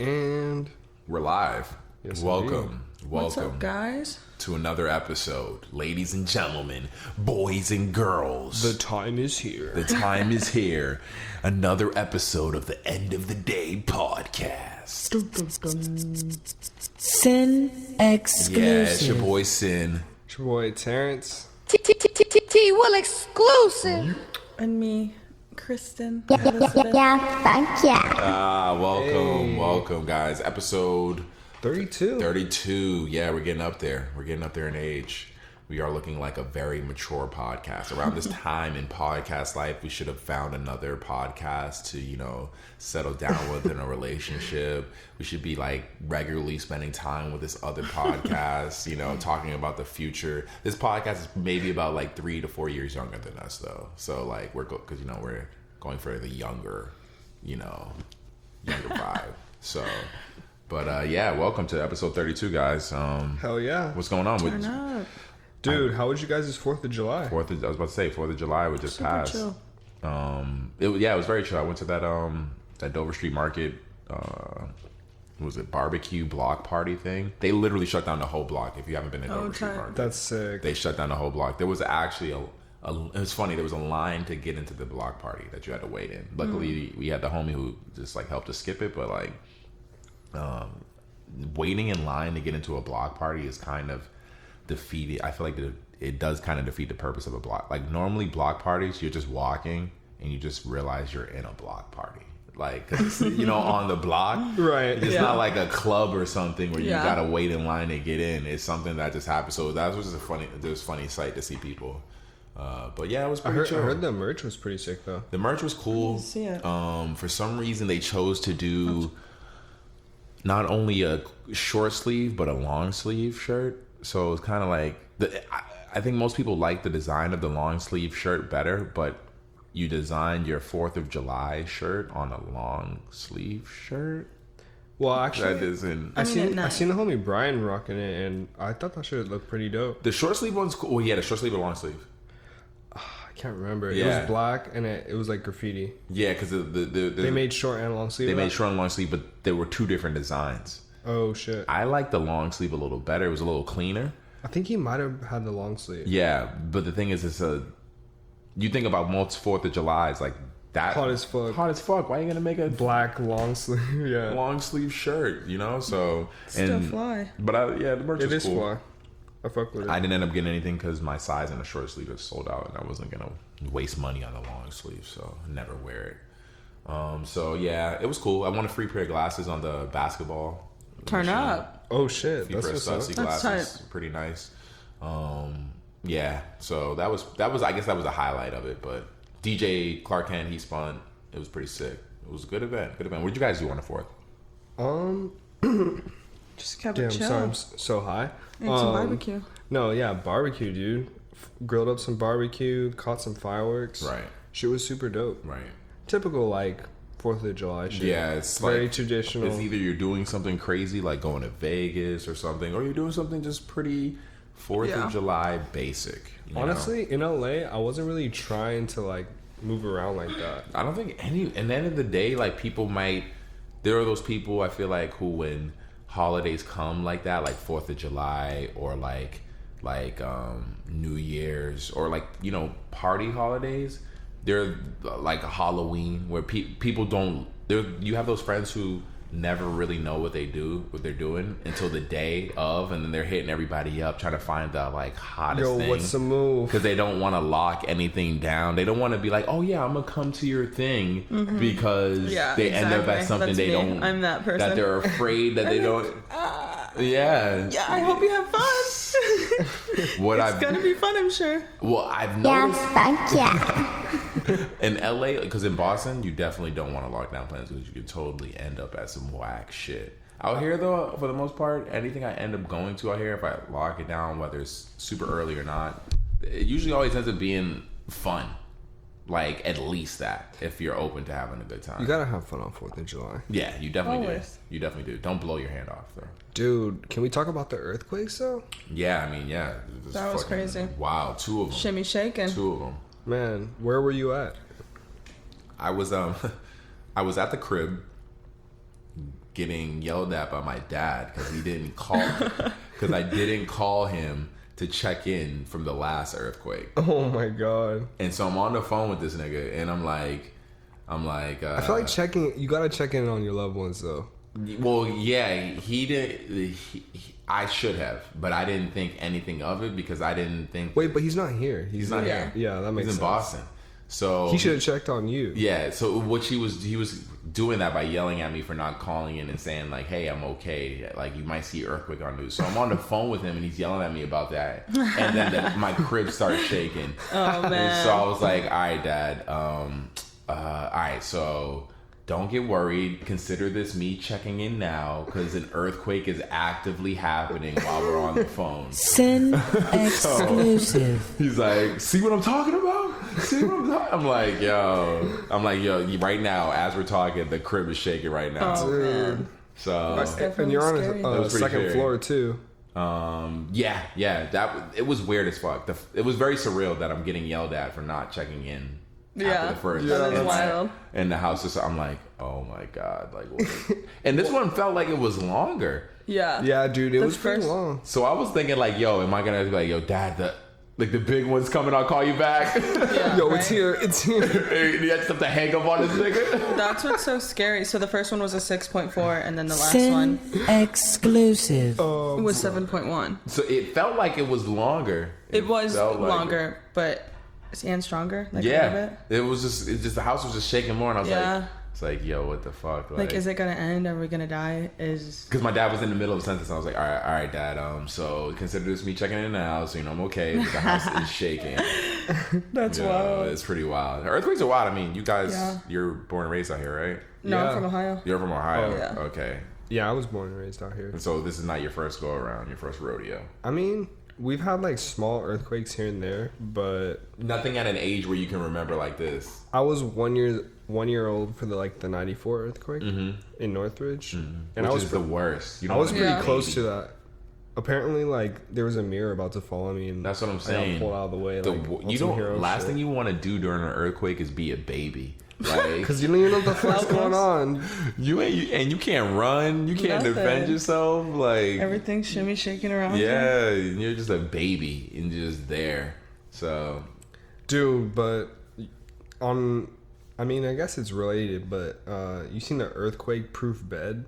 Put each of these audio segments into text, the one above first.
And we're live. Yes, Welcome. What's up, guys? To another episode. Ladies and gentlemen, boys and girls. The time is here. The time is here. Another episode of the End of the Day Podcast. Sin exclusive. Yeah, it's your boy Sin. It's your boy Terrence. T-Will exclusive. And me, Kristen. Thank you. Welcome, guys. Episode 32. 32. Yeah, we're getting up there. We're getting up there in age. We are looking like a very mature podcast. Around this time in podcast life, we should have found another podcast to, settle down with in a relationship. We should be like regularly spending time with this other podcast, talking about the future. This podcast is maybe about like 3 to 4 years younger than us, though. So like we're going for the younger vibe. So. But yeah, welcome to episode 32, guys. Hell yeah. What's going on? Turn up. Dude, how was you guys' 4th of July? I was about to say 4th of July would just Super pass. chill. It was very chill. I went to that Dover Street Market. Was it barbecue block party thing? They literally shut down the whole block. If you haven't been to Dover Street Market, That's sick. they shut down the whole block. There was actually it was funny. There was a line to get into the block party that you had to wait in. Luckily, we had the homie who just like helped us skip it, but like. Waiting in line to get into a block party is kind of defeated. I feel like it does kind of defeat the purpose of a block. Like normally block parties, you're just walking and you just realize you're in a block party. Like, 'cause it's, on the block. Right. It's Yeah. not like a club or something where you Yeah. gotta wait in line to get in. It's something that just happens. So that was just a funny sight to see people. But yeah, it was I pretty chill. heard the merch was pretty sick, though. The merch was cool. See it. For some reason, they chose to do not only a short sleeve but a long sleeve shirt. So it's kind of like I think most people like the design of the long sleeve shirt better, but you designed your 4th of July shirt on a long sleeve shirt. Well, actually, That isn't. I seen the homie Brian rocking it, and I thought that shit looked pretty dope. The short sleeve one's cool. Well, yeah, the short sleeve or long sleeve. I can't remember. It Yeah. was black, and it was like graffiti. Yeah, because They made short and long sleeve. they of made that? short and long sleeve, but there were two different designs. Oh shit! I like the long sleeve a little better. It was a little cleaner. I think he might have had the long sleeve. Yeah, but the thing is, you think about most 4th of July's like that Hot as fuck. Hot as fuck. Why are you gonna make a Black long sleeve. Yeah. long sleeve shirt? So Still fly. But the merch It is is cool. fly. I fuck with it. I didn't end up getting anything because my size in the short sleeve is sold out, and I wasn't gonna waste money on the long sleeve, so I never wear it. So yeah, it was cool. I won a free pair of glasses on the basketball. Turn machine. up. Oh shit! Free That's pair of what's up. Stussy That's glasses, tight. pretty nice. Yeah, so that was I guess that was a highlight of it. But DJ Clark Kent, he spun. It was pretty sick. It was a good event. What did you guys do on the 4th? Just kept Damn, it chill. sorry, I'm so high. Ate some barbecue. No, yeah, barbecue, dude. Grilled up some barbecue, caught some fireworks. Right. Shit was super dope. Right. Typical like 4th of July shit. Yeah, it's very like, traditional. It's either you're doing something crazy like going to Vegas or something, or you're doing something just pretty 4th of July basic. Honestly, in LA, I wasn't really trying to like move around like that. I don't think at the end of the day, like there are those people I feel like who when holidays come like that, like 4th of July or like New Year's or like, party holidays, they're like Halloween where people don't, you have those friends who never really know what they're doing until the day of, and then they're hitting everybody up trying to find the like hottest thing. What's the move? Because they don't want to lock anything down. They don't want to be like, oh yeah, I'm gonna come to your thing because they end up at something That's they me. don't. I'm that person. That they're afraid that they don't. Yeah. Yeah, I hope you have fun. It's gonna be fun, I'm sure. Well, I've Yes, noticed thank you. in LA, because in Boston, you definitely don't want to lock down plans because you could totally end up at some whack shit. Out here, though, for the most part, anything I end up going to out here, if I lock it down, whether it's super early or not, it usually always ends up being fun. Like, at least that, if you're open to having a good time. You gotta have fun on 4th of July. Yeah, you definitely Always. do. You definitely do. Don't blow your hand off, though. Dude, can we talk about the earthquakes though? Yeah, I mean, yeah. It was That was fucking crazy. Wow, 2 of them. Shimmy shaking. 2 of them. Man, where were you at? I was at the crib getting yelled at by my dad because he didn't call because I didn't call him to check in from the last earthquake. Oh my god! And so I'm on the phone with this nigga, and I'm like, I feel like you gotta check in on your loved ones though. Well, yeah, he did. I should have, but I didn't think anything of it because I didn't think. Wait, but he's not here. He's not here. Yeah, that makes sense. He's in Boston. So he should have checked on you. Yeah. So what he was doing that by yelling at me for not calling in and saying like, "Hey, I'm okay. Like you might see earthquake on news." So I'm on the phone with him and he's yelling at me about that, and then my crib started shaking. Oh man! And so I was like, "All right, Dad. All right. So don't get worried. Consider this me checking in now because an earthquake is actively happening while we're on the phone." Sin exclusive. He's like, "See what I'm talking about? See what I'm talking?" I'm like, yo, right now, as we're talking, the crib is shaking right now. Oh man! So and you're on a second scary. floor too. Yeah. It was weird as fuck. It was very surreal that I'm getting yelled at for not checking in. After the first, that is wild. And the house is, I'm like, oh my god, like, what? And this one felt like it was longer. Yeah, dude, it was pretty long. So I was thinking, like, yo, am I gonna be like, yo, Dad, the big one's coming, I'll call you back. Yeah, yo, right? it's here. You had stuff to hang up on this nigga. That's what's so scary. So the first one was a 6.4, and then the last Sin one exclusive. was 7.1. So it felt like it was longer. It was felt like longer, but and stronger. Like a yeah, little bit. it was just the house was just shaking more, and I was Yeah. like, it's like, yo, what the fuck? Like, is it gonna end? Are we gonna die? Because my dad was in the middle of a sentence. And I was like, all right, Dad. So consider this me checking in now. So I'm okay. But the house is shaking. That's wild. It's pretty wild. Earthquakes are wild. I mean, you guys, Yeah. you're born and raised out here, right? No, Yeah. I'm from Ohio. You're from Ohio. Oh, yeah. Okay. Yeah, I was born and raised out here. And so this is not your first go around, your first rodeo. I mean, we've had like small earthquakes here and there, but Nothing at an age where you can remember like this. I was 1 year old for the 94 earthquake in Northridge, and Which I was is the worst. I was pretty Yeah. close to that. Apparently, like there was a mirror about to fall on me, and That's what I'm I saying. got pulled out of the way. You don't. Last thing you want to do during an earthquake is be a baby. Like, because you don't even know what the fuck's going on. you can't run. You can't Nothing. defend yourself. Like Everything's shimmy shaking around. you. yeah, you're just a baby and just there. So, Dude, but I mean, I guess it's related, but you seen the earthquake-proof bed?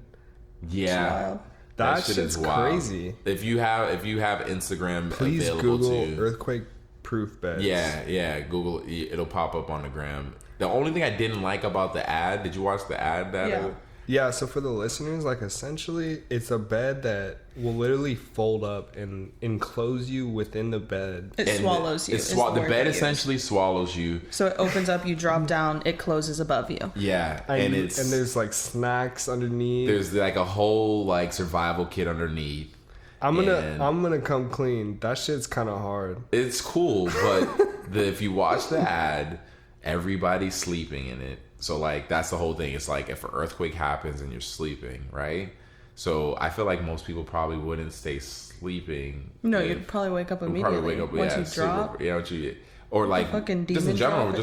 yeah, Wild. That shit shit's is wild. crazy. If you have Instagram Please available Google to earthquake-proof beds. yeah, Google, it'll pop up on the gram. The only thing I didn't like about the ad, did you watch the ad that Yeah. Yeah, so for the listeners, like essentially, it's a bed that will literally fold up and enclose you within the bed. It and swallows you. The is the word bed they use. essentially swallows you. So it opens up, you drop down, it closes above you. Yeah, and there's like snacks underneath. there's like a whole like survival kit underneath. I'm and gonna come clean. That shit's kind of hard. It's cool, but if you watch the ad, everybody's sleeping in it. So like that's the whole thing. It's like if an earthquake happens and you're sleeping, right? So I feel like most people probably wouldn't stay sleeping. No, if- you'd probably wake up would immediately. probably wake up Once you super- drop. yeah, once you or like fucking just in demon general, drop,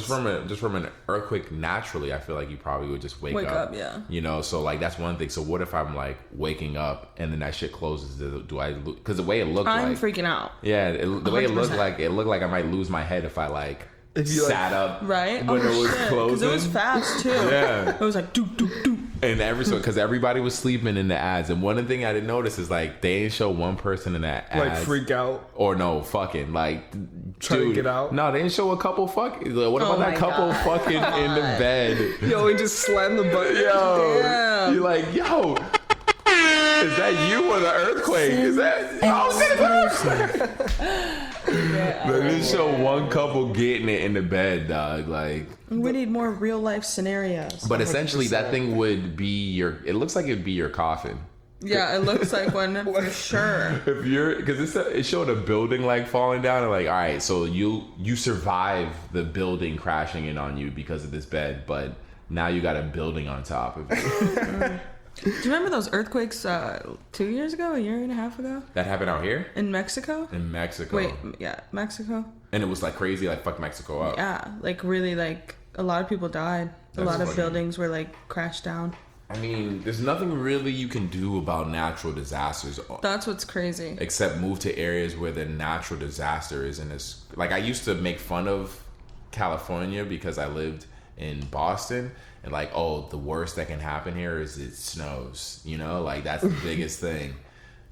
just from an earthquake naturally, I feel like you probably would just wake up. Yeah. You know, so like that's one thing. So what if I'm like waking up and then that shit closes? Do I? Because the way it looked, I'm like freaking out. yeah, the way it looked 100%. like I might lose my head if I like If you, like- sat up Right? when it was Because closing. it was fast too. Yeah. It was like doop doop doop. And because everybody was sleeping in the ads, and one thing I didn't notice is like they didn't show one person in that ad Like freak out. or no fucking like Try to dude, get out? No, they didn't show a couple fucking. Like, what Oh about that my couple God. fucking in the bed? Yo, he just slammed the button. Yo, Damn. you're like, yo, is that you or the earthquake? Is that? Oh, shit, it's an earthquake. They didn't show one couple getting it in the bed, dog. Like, We need more real life scenarios. but essentially, that thing would be your. It looks like it'd be your coffin. Yeah, it looks like one for sure. If you're, because it showed a building like falling down, and like, all right, so you survive the building crashing in on you because of this bed, but now you got a building on top of it. Do you remember those earthquakes 2 years ago, a year and a half ago? That happened out here In Mexico? in Mexico. Wait, yeah, Mexico? And it was like crazy, like fuck Mexico up. Yeah, like really, like a lot of people died. A That's lot of funny. buildings were like crashed down. I mean, there's nothing really you can do about natural disasters. That's what's crazy. Except move to areas where the natural disaster isn't as... Like, I used to make fun of California because I lived in Boston. And like, oh, the worst that can happen here is it snows. You know? Like, that's the biggest thing.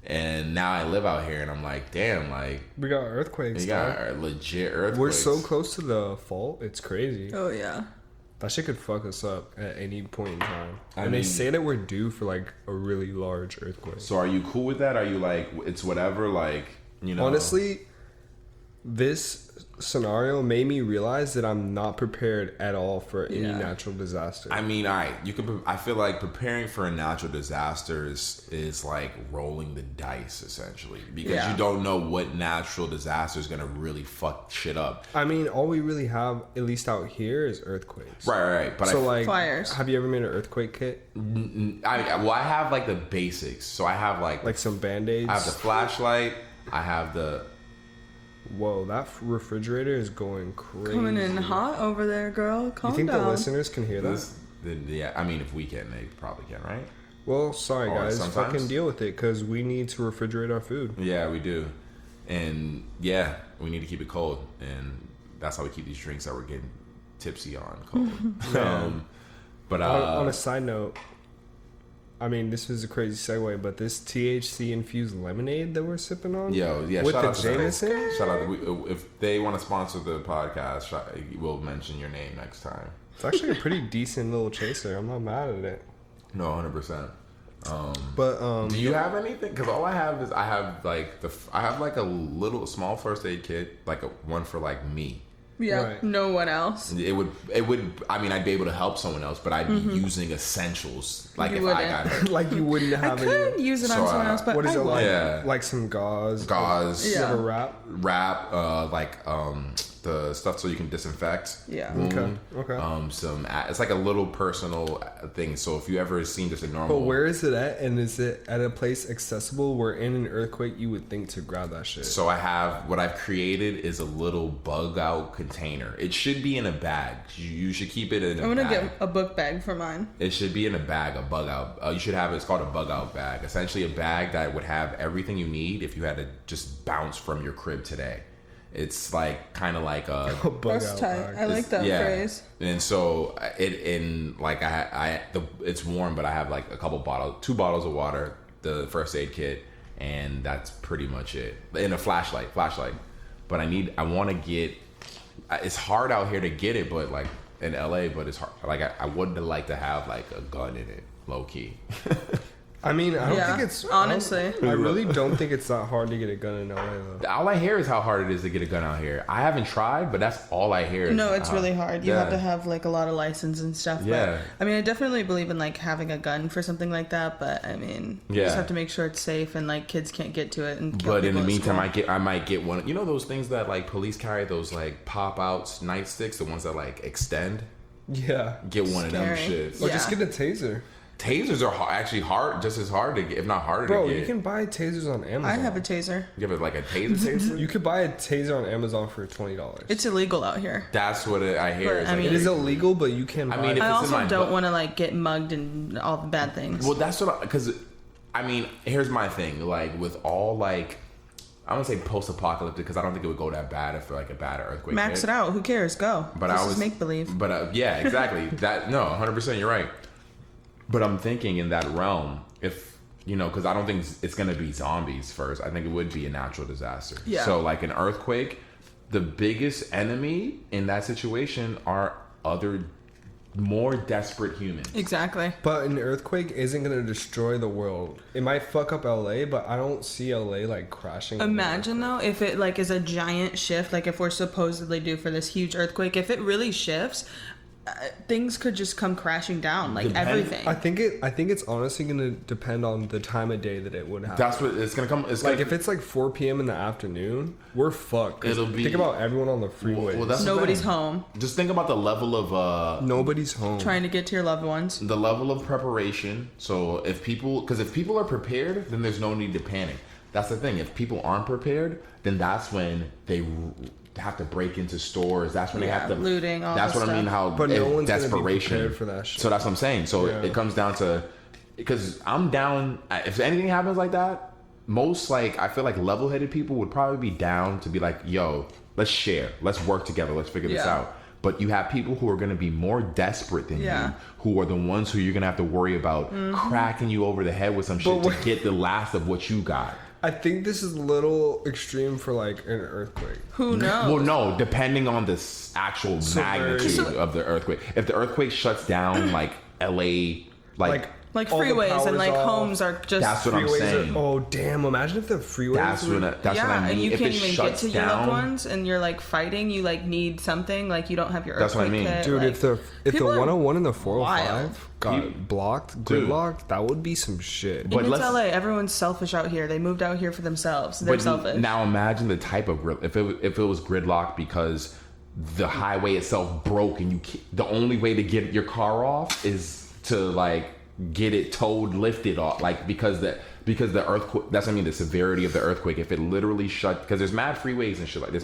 And now I live out here and I'm like, damn, like... We got earthquakes. We got legit earthquakes. We're so close to the fault. It's crazy. Oh, yeah. That shit could fuck us up at any point in time. I And mean, they say that we're due for like a really large earthquake. So are you cool with that? Are you like, it's whatever, like, you know? Honestly, this scenario made me realize that I'm not prepared at all for any natural disaster. I mean, all right, you can. I feel like preparing for a natural disaster is like rolling the dice, essentially, because you don't know what natural disaster is gonna really fuck shit up. I mean, all we really have, at least out here, is earthquakes. Right. But so like, fires. Have you ever made an earthquake kit? I have like the basics. So I have like some Band-Aids? I have the flashlight. I have the. Whoa, that refrigerator is going crazy. Coming in hot over there, girl. Calm down. You think the listeners can hear that? Yeah, I mean, if we can, they probably can, right? Well, sorry guys, sometimes. fucking deal with it because we need to refrigerate our food. Yeah, we do, and yeah, we need to keep it cold, and that's how we keep these drinks that we're getting tipsy on cold. But on a side note, I mean, this is a crazy segue, but this THC infused lemonade that we're sipping on, with shout the out to Jameson. Shout out, if they want to sponsor the podcast, we'll mention your name next time. It's actually a pretty decent little chaser. I'm not mad at it. No, 100%. But do you have anything? Because all I have is I have like a little small first aid kit, like one for like me. Yeah, Right. no one else. It would. I mean, I'd be able to help someone else, but I'd be using essentials. Like You if I got hurt. like you wouldn't I have could any. use it So, on someone else, but What is I it like? won't. Yeah. Like some gauze. Gauze, You have a wrap. wrap, the stuff so you can disinfect. Yeah. wound. Okay. It's like a little personal thing. So if you ever seen just a normal. But where is it at? And is it at a place accessible where in an earthquake you would think to grab that shit? So what I've created is a little bug out container. It should be in a bag. You should keep it in a I'm gonna bag. get a book bag for mine. It should be in a bag, a bug out. You should have it's called a bug out bag. Essentially, a bag that would have everything you need if you had to just bounce from your crib today. It's like kind of like a Bug That's out tight. bag. I like that phrase. And so it's warm, but I have like two bottles of water, the first aid kit, and that's pretty much it. And a flashlight. But I want to get. It's hard out here to get it, but like in LA, but it's hard. Like I would like to have like a gun in it, low key. I mean, I don't think it's honestly. I really don't think it's that hard to get a gun in LA though. All I hear is how hard it is to get a gun out here. I haven't tried, but that's all I hear. No, it's really hard. You Yeah. have to have like a lot of license and stuff. Yeah. But, I mean, I definitely believe in like having a gun for something like that. But I mean, you just have to make sure it's safe and like kids can't get to it. And kill But in the people at meantime, school. I might get one. You know those things that like police carry, those like pop out nightsticks, the ones that like extend. Yeah. Get one of them Scary. shits. Or just get a taser. Tasers are actually hard, just as hard to get, if not harder Bro, to get. you can buy tasers on Amazon. I have a taser. Give it like a taser. You could buy a taser on Amazon for $20. It's illegal out here. That's what I hear. But, It's I like- mean- It is illegal, but you can buy I mean, it. if I it's in also my don't butt- want to like get mugged and all the bad things. Well, that's what because I mean, here's my thing. Like with all like, I don't say post-apocalyptic because I don't think it would go that bad if like a bad earthquake. Max hit. it out. Who cares? Go. But this I was is make believe. But yeah, exactly. 100%. You're right. But I'm thinking in that realm, if because I don't think it's gonna be zombies first. I think it would be a natural disaster. Yeah. So like an earthquake, the biggest enemy in that situation are other more desperate humans. Exactly. But an earthquake isn't going to destroy the world. It might fuck up LA, but I don't see LA like crashing. Imagine though if it like is a giant shift, like if we're supposedly due for this huge earthquake, if it really shifts, things could just come crashing down, like everything. I think it's honestly going to depend on the time of day that it would happen. That's what it's gonna come. It's Like gonna, if it's like 4 p.m. in the afternoon, we're fucked. 'Cause It'll be- think about everyone on the freeway. well, that's the Nobody's thing. home. Just think about the level of Nobody's home. Trying to get to your loved ones. the level of preparation. So if people are prepared, then there's no need to panic. that's the thing. If people aren't prepared, then that's when they have to break into stores. That's when they have to looting. All that's what stuff. I mean. How But no one's desperation. gonna be prepared for that shit. So that's what I'm saying. So it comes down to, because I'm down. If anything happens like that, most I feel like level-headed people would probably be down to be like, yo, let's share, let's work together, let's figure this out. But you have people who are going to be more desperate than you, who are the ones who you're going to have to worry about cracking you over the head with some shit to get the last of what you got. I think this is a little extreme for an earthquake. Who knows? Well, no, depending on the actual magnitude of the earthquake. If the earthquake shuts down LA, Like all the freeways and power's off. homes are just. That's what I'm saying. Oh damn! Imagine if the freeways. That's what I mean. And you if can't it even get shuts to your down, loved ones, and you're fighting. You need something. You don't have your. That's what I earthquake mean. kit. Dude, if the people are 101 and the 405 wild. got blocked, gridlocked, that would be some shit. But and it's LA. Everyone's selfish out here. They moved out here for themselves. They're selfish. Now imagine the type of if it was gridlocked because the highway itself broke and the only way to get your car off is to get it towed, lifted off, because the earthquake. That's what I mean. The severity of the earthquake. If it literally shut, because there's mad freeways and shit there's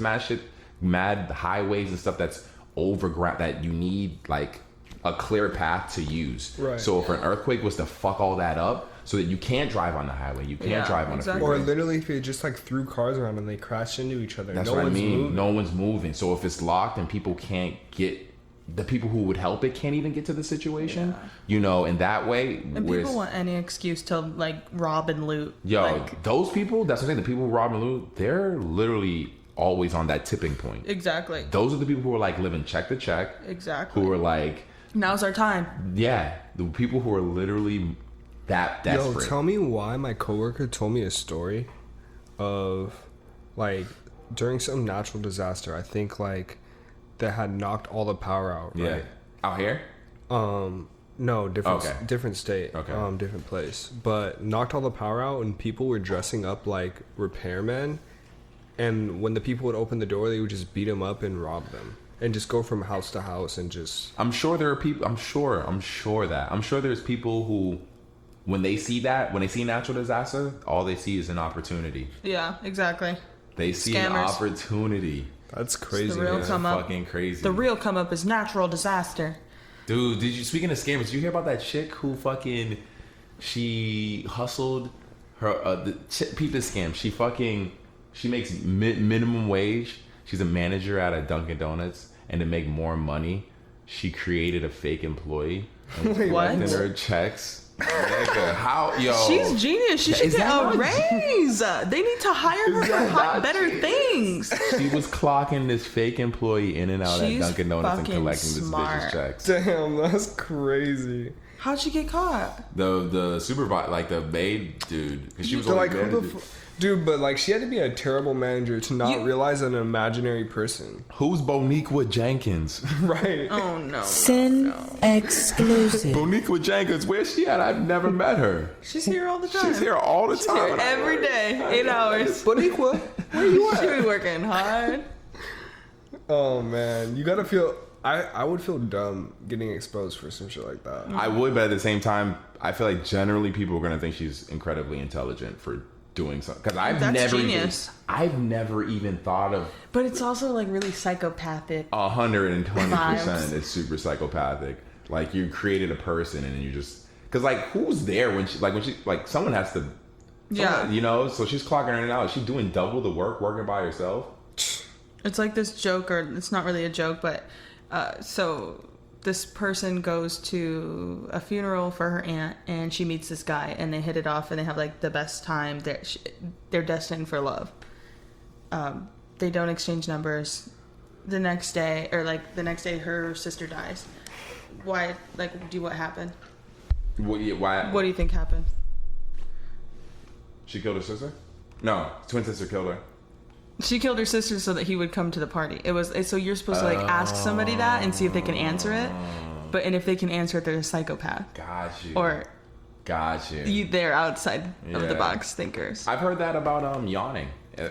mad highways and stuff that's overground that you need a clear path to use. Right. So if an earthquake was to fuck all that up, so that you can't drive on the highway, you can't drive on the freeway. Or literally, if you just threw cars around and they crashed into each other, That's what I mean. No one's moving. So if it's locked and people can't get. The people who would help it can't even get to the situation, in that way. And people want any excuse to rob and loot. Those people, that's what I'm saying, the people who rob and loot, they're literally always on that tipping point. Exactly. Those are the people who are living check to check. Exactly. Who are now's our time. Yeah. The people who are literally that desperate. Yo, tell me why my coworker told me a story of during some natural disaster, I think that had knocked all the power out, right? Yeah. Out here? No, different state. Okay. Different place. But knocked all the power out and people were dressing up like repairmen, and when the people would open the door, they would just beat them up and rob them. And just go from house to house and just... I'm sure there are people... I'm sure there's people who, when they see natural disaster, all they see is an opportunity. Yeah, exactly. They see Scammers. an opportunity. That's crazy. The real come up. Fucking crazy. The real come up is natural disaster. Dude, speaking of scammers, did you hear about that chick who she hustled her, peep this scam. She makes minimum wage. She's a manager at a Dunkin' Donuts, and to make more money, she created a fake employee and was collecting her checks. Nigga, how, yo? She's genius. She should get a raise. They need to hire her for better things. She was clocking this fake employee in and out at Dunkin' Donuts and collecting smart. this bitch's checks. Damn, that's crazy. How'd she get caught? The supervisor, the maid dude, because she was So, only who the dude, but she had to be a terrible manager to not realize an imaginary person. Who's Boniqua Jenkins? Right. Oh no. Sin exclusive. Boniqua Jenkins, where's she at? I've never met her. She's here all the time. She's here all the time. Here every day, 8 hours. Boniqua, where you She at? be working hard. Oh man, you gotta feel... I would feel dumb getting exposed for some shit like that. I would, but at the same time, I feel like generally people are gonna think she's incredibly intelligent for doing something. Because I've never even thought of. But it's also really psychopathic. 120%. It's super psychopathic. You created a person and then you just, because who's there when she someone has to. So she's clocking in and out. Is she doing double the work working by herself? It's like this joke, or it's not really a joke, but so this person goes to a funeral for her aunt, and she meets this guy, and they hit it off, and they have the best time. They're destined for love. They don't exchange numbers. The next day, her sister dies. Why? What happened? Why? What do you think happened? She killed her sister? No, twin sister killed her. She killed her sister so that he would come to the party. So you're supposed to ask somebody that and see if they can answer it. And if they can answer it, they're a psychopath. Got you. Or they're outside of the box thinkers. I've heard that about yawning.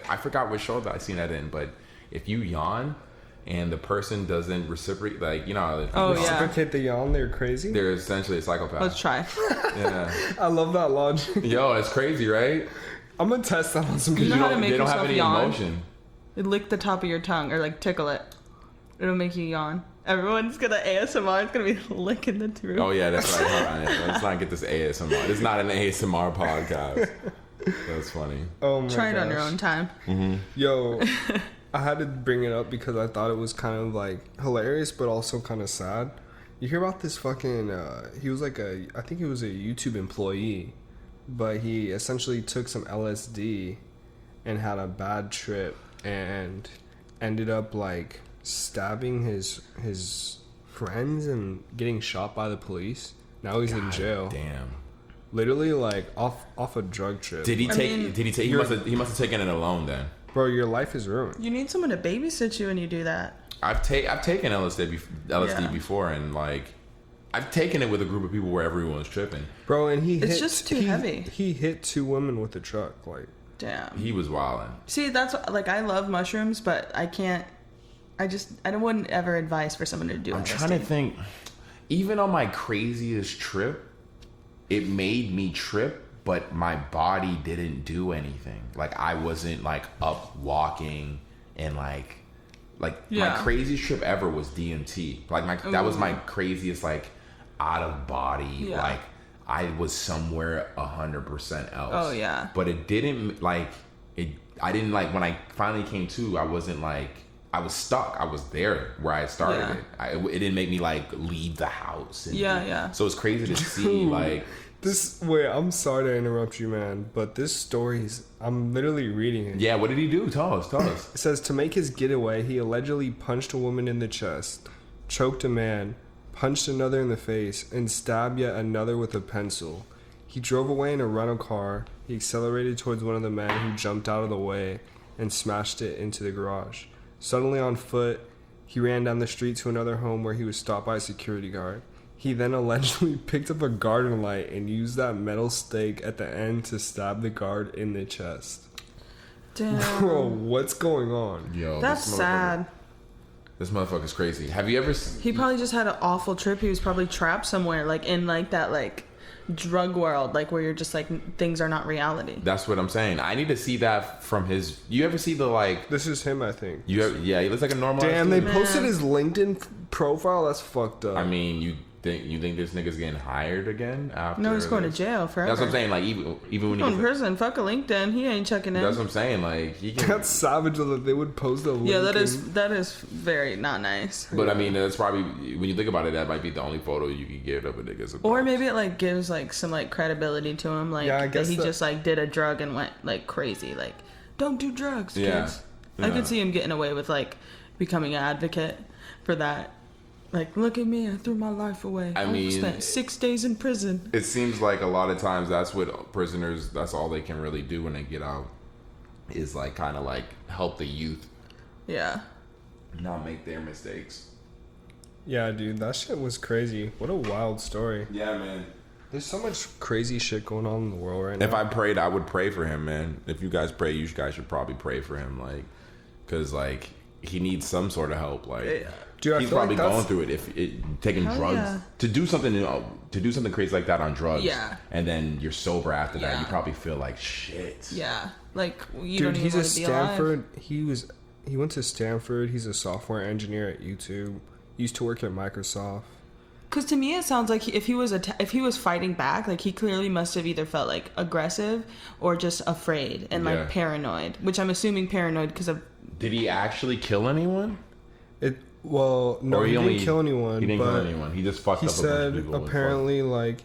I forgot which show that I seen that in, but if you yawn and the person doesn't reciprocate, reciprocate the yawn, they're crazy. They're essentially a psychopath. Let's try. Yeah. I love that logic. Yo, it's crazy, right? I'm gonna test that on some You know people. how to make They don't have yourself any yawn? emotion. Lick the top of your tongue or like tickle it. It'll make you yawn. Everyone's gonna ASMR. It's gonna be licking the truth. Oh yeah, that's right. Hold on. Let's not get this ASMR. It's not an ASMR podcast. That's funny. Oh my Try it on your gosh. own time. Yo, I had to bring it up because I thought it was kind of like hilarious, but also kind of sad. You hear about this fucking? He was like I think he was a YouTube employee, but he essentially took some LSD and had a bad trip and ended up like stabbing his friends and getting shot by the police. Now he's in jail. Damn. Literally like off a drug trip. Did he take? mean, Did he take? He must have taken it alone then. Bro, your life is ruined. You need someone to babysit you when you do that. I've taken LSD Yeah. before, and like I've taken it with a group of people where everyone's tripping. Bro, and It's just too heavy. He hit 2 women with a truck. Like, Damn. He was wilding. See, that's like I love mushrooms, but I can't. I wouldn't ever advise for someone to do. I'm LSD. trying to think. Even on my craziest trip, it made me trip, but my body didn't do anything. Like I wasn't like up walking and like Yeah. my craziest trip ever was DMT. Like that was my craziest like out of body. Yeah. Like I was somewhere 100% else. Oh, yeah. But it didn't like it. I didn't like when I finally came to. I wasn't like. I was stuck. I was there where I started Yeah. it. It didn't make me like leave the house. And, Yeah. So it's crazy to see like. wait, I'm sorry to interrupt you, man, but this story's, I'm literally reading it. Yeah, what did he do? Tell us. It says, to make his getaway, he allegedly punched a woman in the chest, choked a man, punched another in the face, and stabbed yet another with a pencil. He drove away in a rental car. He accelerated towards one of the men who jumped out of the way and smashed it into the garage. Suddenly on foot, he ran down the street to another home where he was stopped by a security guard. He then allegedly picked up a garden light and used that metal stake at the end to stab the guard in the chest. Damn. Bro, what's going on? Yo, That's sad. This motherfucker's crazy. Have you ever? He probably just had an awful trip. He was probably trapped somewhere, like in like that like drug world, like where you're just like things are not reality. That's what I'm saying. I need to see that from his. You ever see the like? This is him, I think. Yeah, he looks like a normal. Damn, they dude. posted his LinkedIn profile. That's fucked up. I mean, you think this nigga's getting hired again after? No, he's going to this? jail forever. That's what I'm saying. Like even when Going he to prison. Fuck a LinkedIn. He ain't checking in. that's what I'm saying. Like he can. That's savage that they would post a link. Yeah, that is very not nice. But I mean, that's probably when you think about it, that might be the only photo you can give of a nigga's. Or maybe it like gives like some like credibility to him, like Yeah, I guess that he that- just like did a drug and went like crazy. Like, don't do drugs, Yeah. kids. I Yeah. could see him getting away with like becoming an advocate for that. Like, look at me, I threw my life away. I mean, spent 6 days in prison. It seems like a lot of times that's what prisoners. That's all they can really do when they get out, is like kind of like help the youth Yeah. not make their mistakes. Yeah, dude, that shit was crazy. What a wild story. Yeah, man. There's so much crazy shit going on in the world right now. If I prayed, I would pray for him, man. If you guys pray, you guys should probably pray for him, like, because like he needs some sort of help, like. Dude, I He's feel like probably that's- going through it, taking Hell drugs yeah. to do something crazy like that on drugs. Yeah. And then you're sober after that. Yeah. You probably feel like shit. Yeah. Like, you Dude, don't even he's want a to be alive. Stanford. He went to Stanford. He's a software engineer at YouTube. Used to work at Microsoft. Because to me, it sounds like if he was fighting back, like he clearly must have either felt like aggressive or just afraid and Yeah. like paranoid. Which I'm assuming paranoid because of. Did he actually kill anyone? Well, no, Or he didn't kill anyone. He didn't but kill anyone. He just fucked He up a bunch of said people. and apparently like,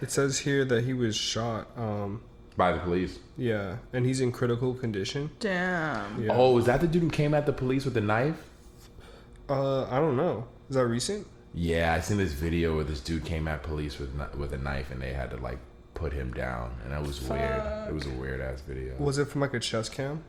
it says here that he was shot. fucked by the police. Yeah, and he's in critical condition. Damn. Yeah. Oh, is that the dude who came at the police with the knife? I don't know. Is that recent? Yeah, I seen this video where this dude came at police with a knife and they had to like put him down, and that was weird. It was a weird ass video. Was it from like a chest cam?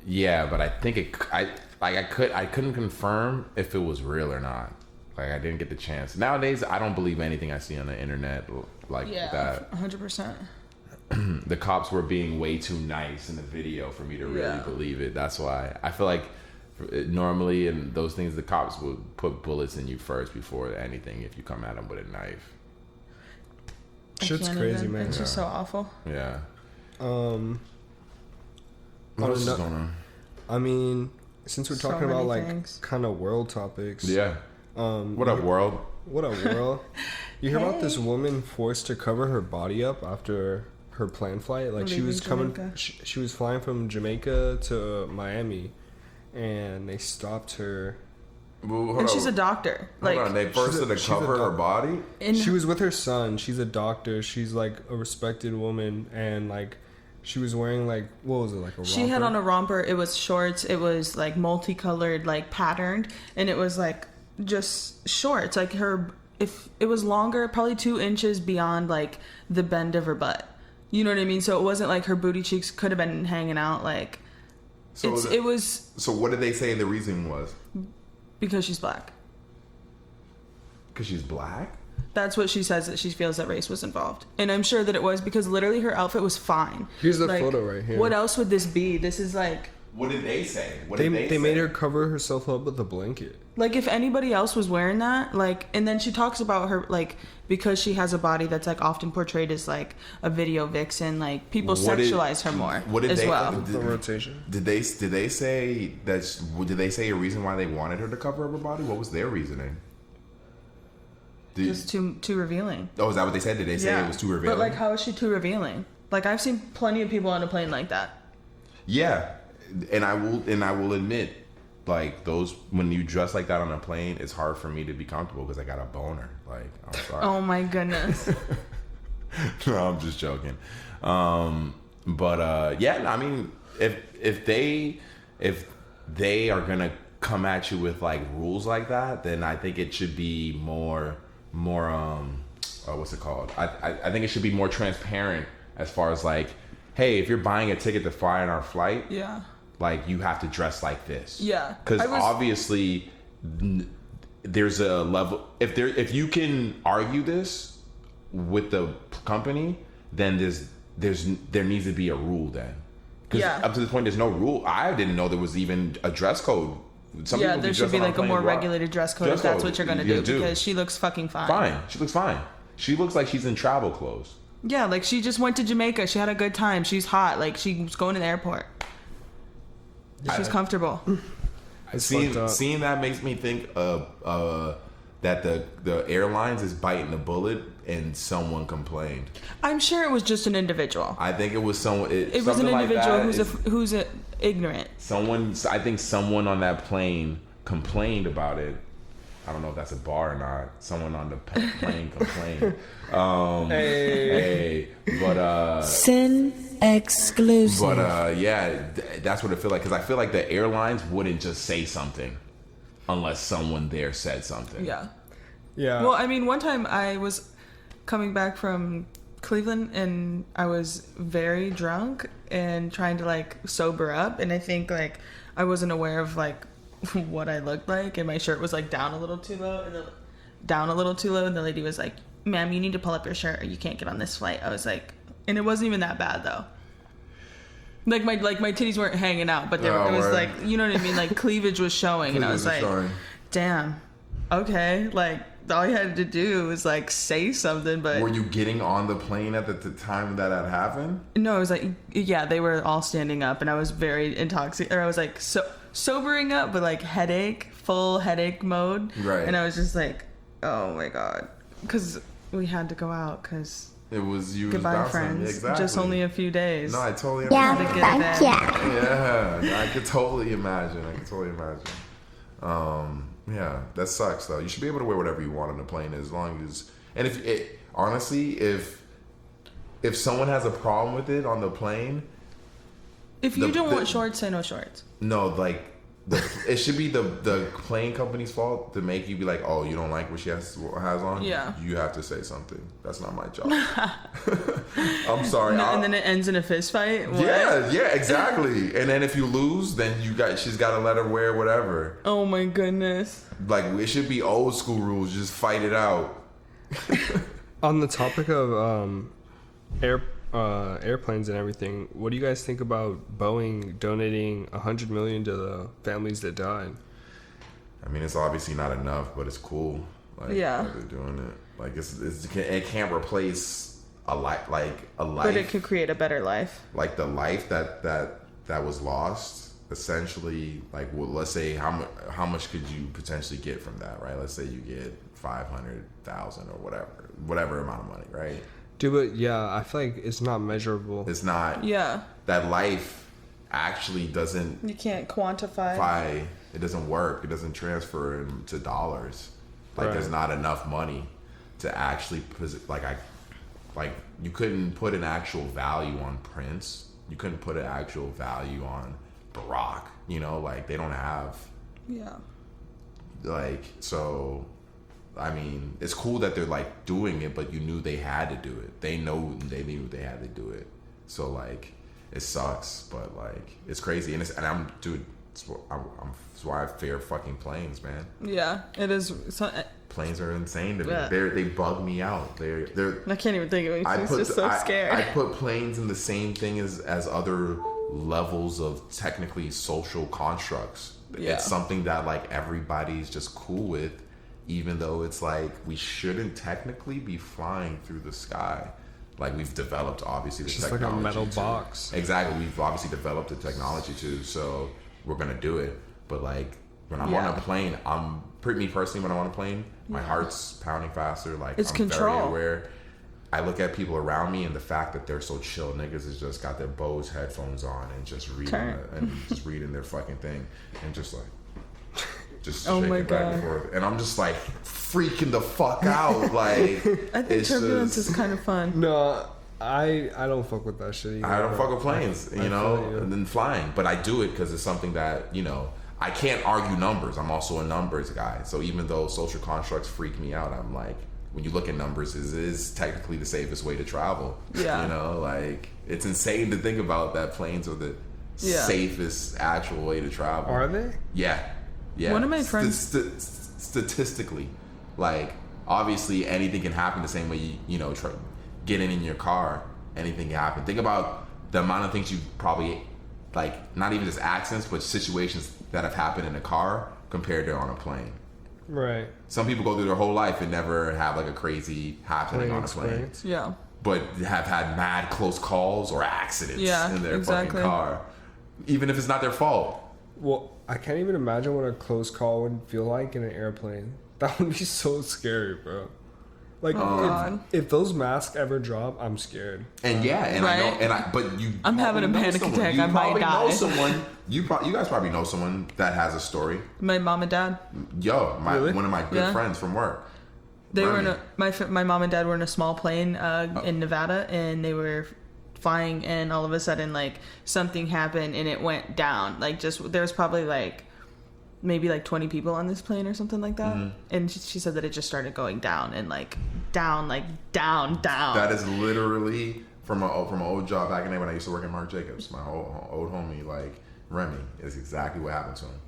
Yeah, but I think I couldn't confirm if it was real or not. Like I didn't get the chance. Nowadays, I don't believe anything I see on the internet like Yeah. that. 100%. The cops were being way too nice in the video for me to really Yeah. believe it. That's why I feel like normally in those things, the cops would put bullets in you first before anything if you come at them with a knife. shit's can't crazy, even. man. It's just so awful. Yeah. What else is going on? I mean, since we're So talking about many like things. kind of world topics. Yeah. What up, world? What up, world? You hear about this woman forced to cover her body up after her plane flight? Like she Leaving was coming, Jamaica. she was flying from Jamaica to Miami, and they stopped her. Well, hold And on. she's a doctor. Like, Hold on. They forced her to she's a cover her body? in, She was with her son. She's a doctor. She's like a respected woman, and like she was wearing like, what was it, like a romper? she had on a romper. It was shorts. It was like multicolored, like patterned, and it was like just shorts. Like if it was longer, probably 2 inches beyond like the bend of her butt. You know what I mean? So it wasn't like her booty cheeks could have been hanging out. Like So it was So what did they say the reason was? because she's black. Because she's black? That's what she says, that she feels that race was involved. And I'm sure that it was, because literally her outfit was fine. Here's the Like, photo right here. What else would this be? This is like What did they say? What They did they say? made her cover herself up with a blanket. if anybody else was wearing that, like, and then she talks about her, like, because she has a body that's like often portrayed as like a video vixen, like people What did- sexualize her more what did as they- well. The rotation. Did they say that? Did they say a reason why they wanted her to cover up her body? What was their reasoning? Just too revealing. Oh, is that what they said? Did they say it was too revealing? But like, how is she too revealing? Like, I've seen plenty of people on a plane like that. Yeah, and I will admit, like those when you dress like that on a plane, it's hard for me to be comfortable because I got a boner. Like, I'm sorry. Oh my goodness. No, I'm just joking. But yeah, I mean, if they are gonna come at you with like rules like that, then I think it should be more what's it called? I think it should be more transparent as far as like, hey, if you're buying a ticket to fly on our flight, Yeah. like you have to dress like this. Yeah. Because I was- obviously there's a level, if you can argue this with the company, then there needs to be a rule then. Because Yeah. up to this point, there's no rule. I didn't know there was even a dress code. Some Yeah, people there can should dress be on like a plane more rock. regulated dress code Dress if that's code. what you're gonna You do, because she looks fucking fine. Fine. She looks fine. She looks like she's in travel clothes. Yeah, like she just went to Jamaica. She had a good time. She's hot. Like she was going to the airport. She's comfortable. It's fucked up. Seeing that makes me think that the airlines is biting the bullet and someone complained. I'm sure it was just an individual. I think it was someone. It was an individual who's ignorant. I think someone on that plane complained about it. I don't know if that's a bar or not. Someone on the plane complained. Hey, but Sin exclusive. but yeah, that's what it feels like. Because I feel like the airlines wouldn't just say something unless someone there said something. Yeah. Yeah. Well, I mean, one time I was coming back from Cleveland and I was very drunk and trying to like sober up, and I think like I wasn't aware of like what I looked like, and my shirt was like down a little too low, and the lady was like, "Ma'am, you need to pull up your shirt or you can't get on this flight." I was like, and it wasn't even that bad though. Like my titties weren't hanging out, but it was word. like, you know what I mean, like cleavage was showing, and I was like, Showing. damn, okay, like all you had to do was like say something. But Were you getting on the plane at the time that had happened? no, it was like, yeah, they were all standing up, and I was very intoxicated, or I was like sobering up, but like full headache mode, Right. And I was just like, oh my god, because we had to go out, because It was you. goodbye was bouncing. friends, Exactly. just only a few days. No, I totally Yeah, understand. Gotta get thank it ya. Yeah, I could totally imagine. Yeah, that sucks though. You should be able to wear whatever you want on the plane as long as. And honestly, if someone has a problem with it on the plane, If you the- don't the- want shorts, say no shorts. no, like it should be the plane company's fault to make you be like, oh, you don't like what she has on. Yeah. You have to say something. That's not my job. I'm sorry. And then it ends in a fist fight. What? Yeah, exactly. And then if you lose, then she's got to let her wear whatever. Oh my goodness. Like, it should be old school rules. Just fight it out. On the topic of airplanes and everything, what do you guys think about Boeing donating $100 million to the families that died? I mean, it's obviously not enough, but it's cool. Like, Yeah. that they're doing it. Like, it can't replace a life, But it could create a better life. like the life that was lost. Essentially, like, well, let's say how much could you potentially get from that, right? Let's say you get 500,000 or whatever amount of money, right? Dude, but yeah, I feel like it's not measurable. It's not. Yeah. That life actually doesn't. You can't quantify. It doesn't work. It doesn't transfer into dollars. Like, Right. there's not enough money to actually like you couldn't put an actual value on Prince. You couldn't put an actual value on Barack. You know, like, they don't have. Yeah. Like, so, I mean, it's cool that they're like doing it, but you knew they had to do it. They knew they had to do it. So, like, it sucks, but like, it's crazy. And I'm it's why I fear fucking planes, man. Yeah, it is. Planes are insane to me. Yeah. They bug me out. They're. I can't even think of it. I'm just so scared. I put planes in the same thing as other levels of technically social constructs. Yeah. It's something that like everybody's just cool with, even though it's like we shouldn't technically be flying through the sky. Like, we've developed obviously the It's just technology. like a metal to- box. Exactly. We've obviously developed the technology too, so we're gonna do it. But like, when I'm on a plane, me personally, when I'm on a plane, my heart's pounding faster. Like, It's I'm control. very aware. I look at people around me, and the fact that they're so chill, niggas has just got their Bose headphones on and just reading their fucking thing, and just like, just Oh shaking my back and God. forth. And I'm just like freaking the fuck out. Like, I think it's turbulence just, is kind of fun. No, I don't fuck with that shit. I don't fuck with planes, I you know, feel you. and then flying. But I do it because it's something that, you know, I can't argue numbers. I'm also a numbers guy. So even though social constructs freak me out, I'm like, when you look at numbers, it is technically the safest way to travel. Yeah. You know, like, it's insane to think about that planes are the safest actual way to travel. Are they? Yeah. Yeah. One of my friends- Statistically, like, obviously anything can happen the same way you know, getting in your car, anything can happen. Think about the amount of things you probably, like, not even just accidents, but situations that have happened in a car compared to on a plane. Right. Some people go through their whole life and never have like a crazy happening on a plane, experience. Yeah. but have had mad close calls or accidents in their exactly. fucking car, even if it's not their fault. Well, I can't even imagine what a close call would feel like in an airplane. That would be so scary, bro. Like, God. if those masks ever drop, I'm scared. And yeah, and I know, Right. but you. I'm having a probably know panic someone. attack. You I might probably die. know someone. You guys probably know someone that has a story. My mom and dad. Yo, Really? one of my good Yeah. friends from work. They were in Remy. my mom and dad were in a small plane in Nevada, and they were flying, and all of a sudden, like, something happened and it went down. Like, just there was probably like maybe like 20 people on this plane or something like that, and she said that it just started going down and like down. That is literally from an old job back in the day when I used to work at Marc Jacobs. My old homie, like, Remy, is exactly what happened to him.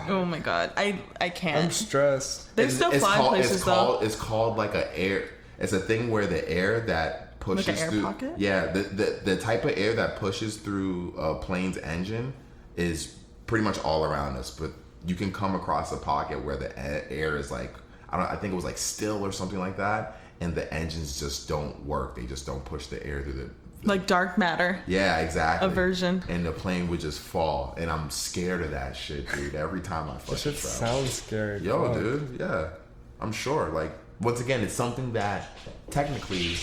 Oh my god, I can't. I'm stressed. They still fly places though. It's called like a air. It's a thing where the air that pushes Like an air through. pocket? Yeah, the type of air that pushes through a plane's engine is pretty much all around us. But you can come across a pocket where the air is like, I think it was like still or something like that, and the engines just don't work. They just don't push the air through the. Like dark matter. Yeah, exactly. Aversion. And the plane would just fall, and I'm scared of that shit, dude. Every time I That fucking shit travel. sounds scary. Yo, Fuck. dude, yeah, I'm sure. Like, once again, it's something that technically,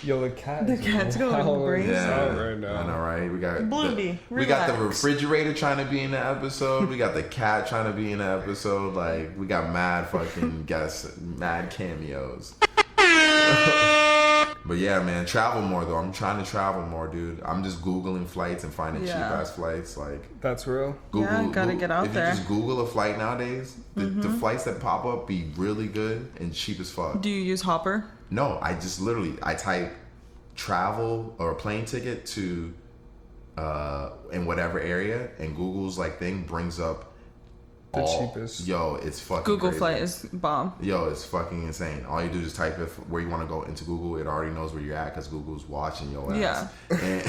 Yo, the cat. The is cat's going wild crazy. as yeah, hell right now. I know, right? We got Bluey, we got the relax. refrigerator trying to be in the episode. We got the cat trying to be in the episode. Like, we got mad fucking guests, mad cameos. But yeah, man, travel more though. I'm trying to travel more, dude. I'm just Googling flights and finding cheap Yeah. ass flights. Like, That's real. Yeah, gotta get out if there. you just Google a flight nowadays, the flights that pop up be really good and cheap as fuck. Do you use Hopper? No, I just literally I type travel or a plane ticket to in whatever area, and Google's like thing brings up The cheapest. Yo, it's fucking Google crazy. Flight is bomb. Yo, it's fucking insane. All you do is type it where you want to go into Google. It already knows where you're at because Google's watching your ass. Yeah. And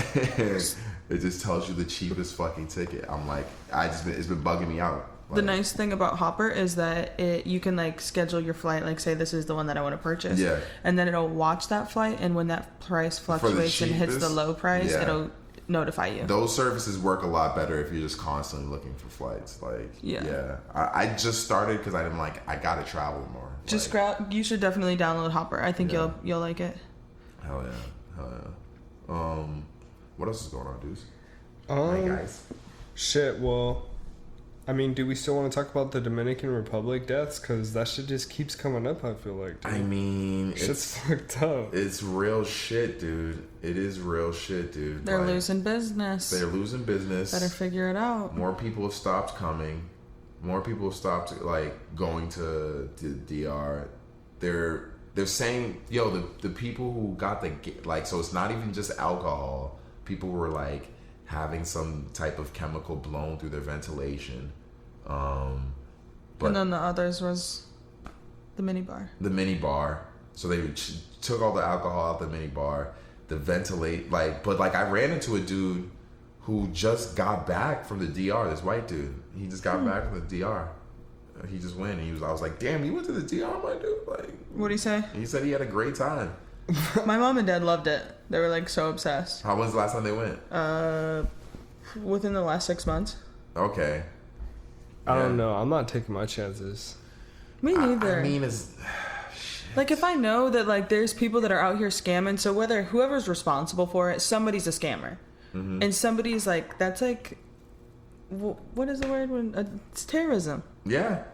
it just tells you the cheapest fucking ticket. I'm like, it's been bugging me out. The nice thing about Hopper is that you can like schedule your flight, like say this is the one that I want to purchase. Yeah. And then it'll watch that flight, and when that price fluctuates and hits the low price, it'll notify you. Those services work a lot better if you're just constantly looking for flights. Like, I just started because I'm like, I gotta travel more. Just you should definitely download Hopper. I think you'll like it. Hell yeah. What else is going on, dudes? Hey guys. Shit. Well, I mean, do we still want to talk about the Dominican Republic deaths? Because that shit just keeps coming up, I feel like, dude. I mean, shit's fucked up. It's real shit, dude. It is real shit, dude. They're losing business. Better figure it out. More people have stopped coming. More people have stopped, like, going to DR. They're saying, the people who got so it's not even just alcohol. People were, like, having some type of chemical blown through their ventilation. And then the others was the minibar. The minibar. So they took all the alcohol out the minibar. The ventilate, I ran into a dude who just got back from the DR. This white dude. He just got back from the DR. He just went and I was like, damn, you went to the DR, my dude? Like, what'd he say? He said he had a great time. My mom and dad loved it. They were like so obsessed. When's the last time they went? Within the last 6 months. Okay. I don't know. I'm not taking my chances. Me neither. I mean, it's like if I know that like there's people that are out here scamming, so whoever's responsible for it, somebody's a scammer, and somebody's like that's like, what is the word when it's terrorism? Yeah,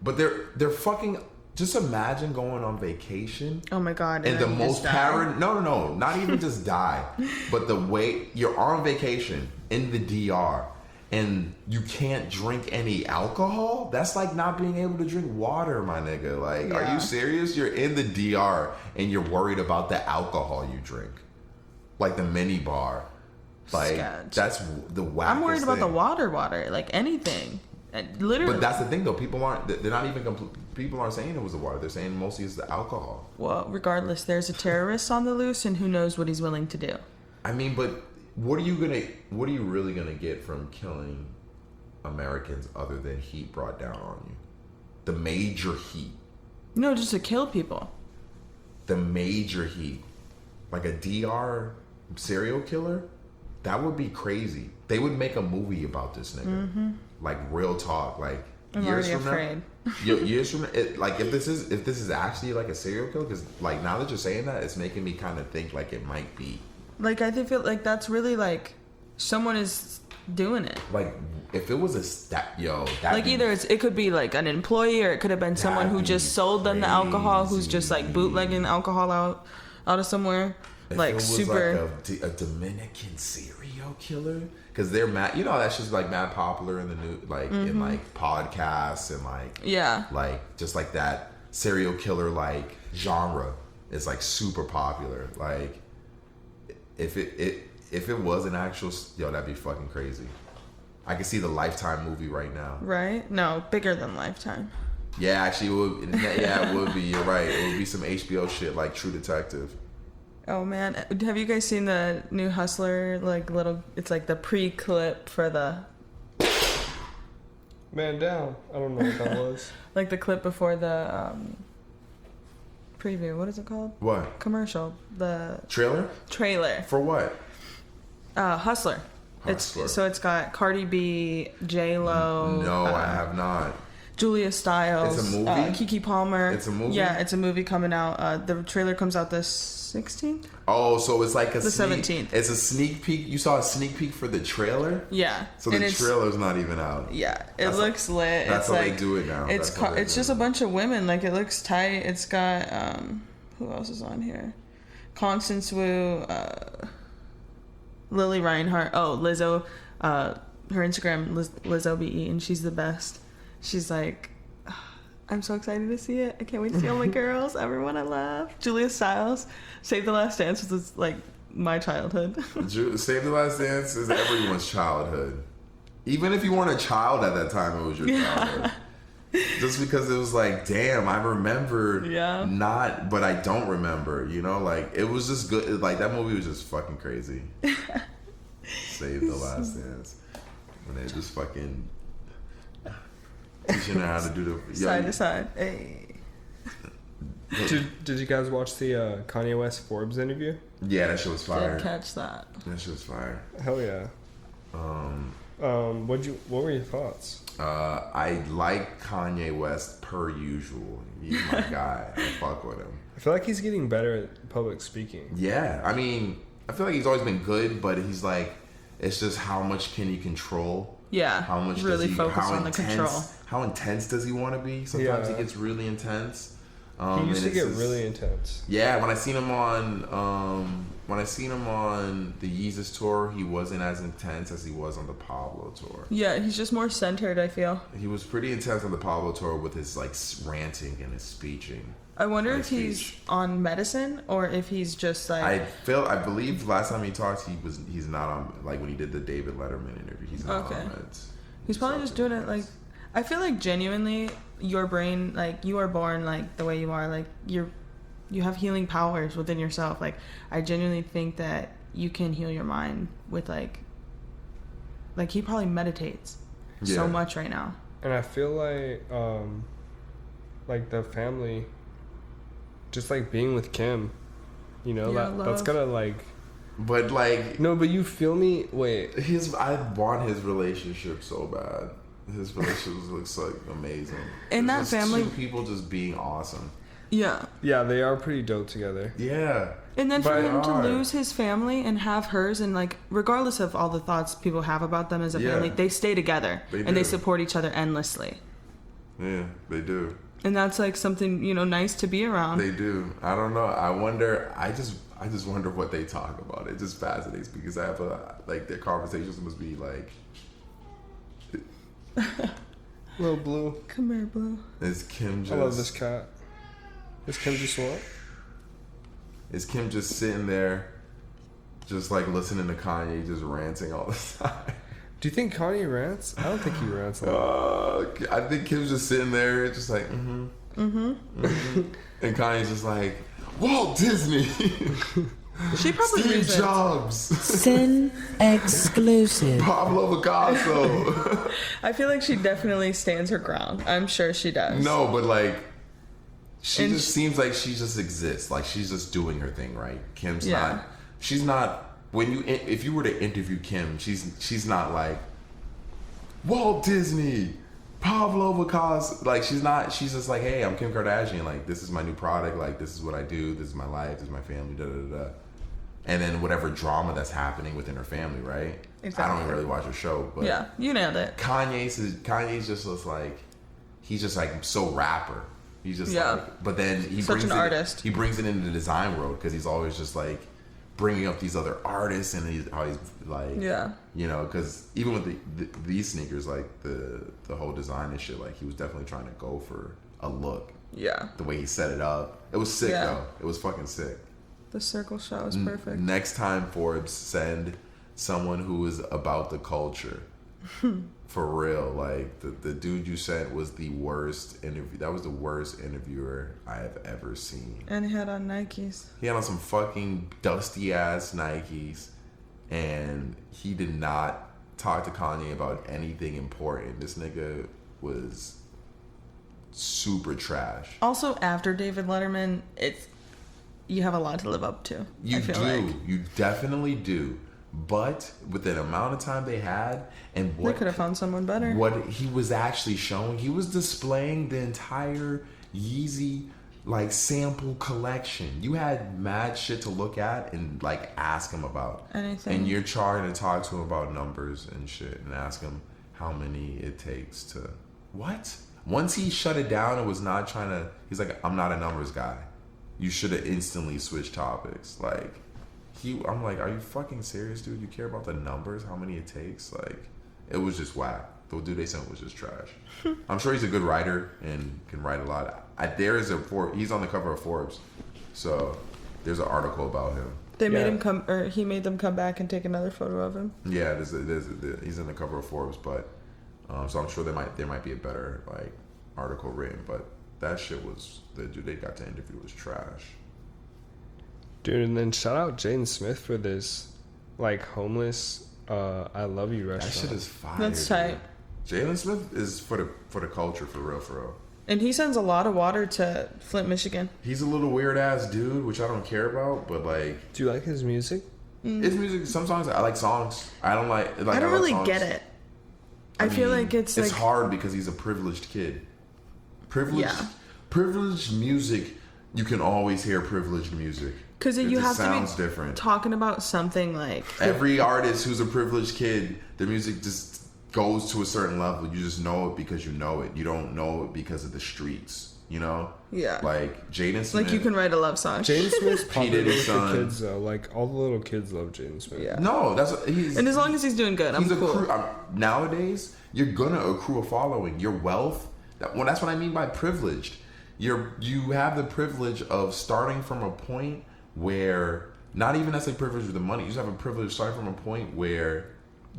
but they're fucking. Just imagine going on vacation. Oh my god! And the most paranoid. No, not even just die, but the way you're on vacation in the DR and you can't drink any alcohol. That's like not being able to drink water, my nigga. Like, are you serious? You're in the DR and you're worried about the alcohol you drink, like the mini bar. Like that's the wackest I'm worried about thing. the water, like anything. Literally. But that's the thing, though. People aren't saying it was the water. They're saying mostly it's the alcohol. Well, regardless, there's a terrorist on the loose, and who knows what he's willing to do. I mean, but what are you really gonna get from killing Americans other than heat brought down on you? The major heat. No, just to kill people. The major heat, like a DR serial killer, that would be crazy. They would make a movie about this nigga. Like real talk, like I'm years already from afraid. now. Years from now, like if this is actually like a serial killer, because like now that you're saying that, it's making me kind of think like it might be. Like I feel like that's really like someone is doing it. Like if it was either it could be like an employee or it could have been someone who just sold them the alcohol, who's just like bootlegging alcohol out of somewhere. If like it was super like a Dominican serial killer, because they're mad. That's just like mad popular in the new in like podcasts and like just like that serial killer like genre is like super popular. Like if it was an actual that'd be fucking crazy. I can see the Lifetime movie right now. Right? No, bigger than Lifetime. Yeah, actually, it would. Yeah, it would be. You're right. It would be some HBO shit like True Detective. Oh man, have you guys seen the new Hustler it's like the pre-clip for the Man Down? I don't know what that was. like the clip before the preview. What is it called? What? Commercial. The trailer for what? Hustler. It's got Cardi B, J Lo. No, I have not. Julia Stiles. It's a movie? Keke Palmer. It's a movie? Yeah, it's a movie coming out. The trailer comes out the 16th? Oh, so it's like the 17th. It's a sneak peek. You saw a sneak peek for the trailer? Yeah. So the trailer's not even out. Yeah. It looks lit. That's how they do it now. It's just a bunch of women. Like, it looks tight. It's got, who else is on here? Constance Wu, Lily Reinhart. Oh, Lizzo. Her Instagram, Lizzo BE, and she's the best. She's like, I'm so excited to see it. I can't wait to see all my girls, everyone I love. Julia Stiles, Save the Last Dance was like my childhood. Save the Last Dance is everyone's childhood. Even if you weren't a child at that time, it was your childhood. Just because it was like, damn, I remember not, but I don't remember, like it was just good. Like that movie was just fucking crazy. Save the Last Dance. When they just fucking... Teaching her how to do the Side to side. Hey. Did you guys watch the Kanye West Forbes interview? Yeah, that shit was fire. Didn't catch that. That shit was fire. Hell yeah. What were your thoughts? I like Kanye West per usual. He's my guy. I fuck with him. I feel like he's getting better at public speaking. Yeah, I mean, I feel like he's always been good, but he's like, it's just how much can he control? Yeah. How much really does he, focus how on intense, the control. How intense does he want to be? Sometimes Yeah. he gets really intense. He used to and get it's really intense. Yeah, when I seen him on the Yeezus tour, he wasn't as intense as he was on the Pablo tour. Yeah, he's just more centered, I feel. He was pretty intense on the Pablo tour with his like ranting and his speeching. I wonder Like if he's on medicine or if he's just like. I believe last time he talked, he's not on, like when he did the David Letterman interview, he's not on meds. He's probably just doing it like. I feel like genuinely, your brain, like you are born like the way you are, like you have healing powers within yourself. Like I genuinely think that you can heal your mind with like he probably meditates so much right now. And I feel like the family, just like being with Kim, you know, that's gonna like. But like. No, but you feel me? Wait. I want his relationship so bad. His relationship looks like amazing. In that family, two people just being awesome. Yeah. Yeah, they are pretty dope together. Yeah. And then for him to lose his family and have hers, and like regardless of all the thoughts people have about them as a family, they stay together and they support each other endlessly. Yeah, they do. And that's like something, nice to be around. They do. I don't know. I just wonder what they talk about. It just fascinates me because I have their conversations must be like. Little Blue. Come here, Blue. Is Kim just... I love this cat. Is Kim just what? Is Kim just sitting there, just like listening to Kanye just ranting all the time? Do you think Kanye rants? I don't think he rants a lot. I think Kim's just sitting there just like, and Kanye's just like, Walt Disney. She probably Steve Jobs. Sin exclusive. Pablo Picasso. I feel like she definitely stands her ground. I'm sure she does. No, but like, she just seems like she just exists. Like she's just doing her thing, right? Kim's not. She's not. If you were to interview Kim, she's not like Walt Disney, Pablo Picasso. Like she's not. She's just like, hey, I'm Kim Kardashian. Like this is my new product. Like this is what I do. This is my life. This is my family. Da da da. And then whatever drama that's happening within her family, right? Exactly. I don't even really watch her show, but yeah, you nailed it. Kanye's just looks like he's just like so rapper. He's just like, but then he brings artist. He brings it into the design world because he's always just like bringing up these other artists and he's like, because even with these sneakers, like the whole design and shit, like he was definitely trying to go for a look. Yeah. The way he set it up, it was sick though. It was fucking sick. The circle shot was perfect. Next time Forbes, send someone who is about the culture. For real. Like, the dude you sent was the worst interview. That was the worst interviewer I have ever seen. And he had on Nikes. He had on some fucking dusty-ass Nikes. And he did not talk to Kanye about anything important. This nigga was super trash. Also, after David Letterman, you have a lot to live up to. You definitely do. But with the amount of time they had and what they could have found someone better. What he was actually showing, he was displaying the entire Yeezy like sample collection. You had mad shit to look at and like ask him about anything. And you're trying to talk to him about numbers and shit and ask him how many it takes to what? Once he shut it down and was not trying to, he's like, I'm not a numbers guy. You should have instantly switched topics. Like, I'm like, are you fucking serious, dude? You care about the numbers, how many it takes? Like, it was just whack. The dude they sent was just trash. I'm sure he's a good writer and can write a lot. He's on the cover of Forbes, so there's an article about him. They made him come, or he made them come back and take another photo of him. Yeah, he's in the cover of Forbes, but so I'm sure there might be a better like article written, but that shit was, the dude they got to interview was trash. Dude, and then shout out Jaden Smith for this, like, homeless I Love You restaurant. That shit is fire. That's tight. Jalen Smith is for the culture, for real. And he sends a lot of water to Flint, Michigan. He's a little weird ass dude, which I don't care about, but like... Do you like his music? His music, some songs, I like songs. I don't like... I don't really songs. get it. I feel like it's like... hard because he's a privileged kid. Privileged music, you can always hear privileged music. Because you have sounds to be different. Talking about something like... Every artist who's a privileged kid, their music just goes to a certain level. You just know it because you know it. You don't know it because of the streets, you know? Yeah. Like, Jaden Smith. Like, you can write a love song. Jaden Smith's popular with son. the kids, though. Like, all the little kids love Jaden Smith. Yeah. No, he's... And as long as he's doing good, I'm cool. Nowadays, you're gonna accrue a following. Your wealth... that's what I mean by privileged. You have the privilege of starting from a point where... Not even necessarily privilege with the money. You just have a privilege starting from a point where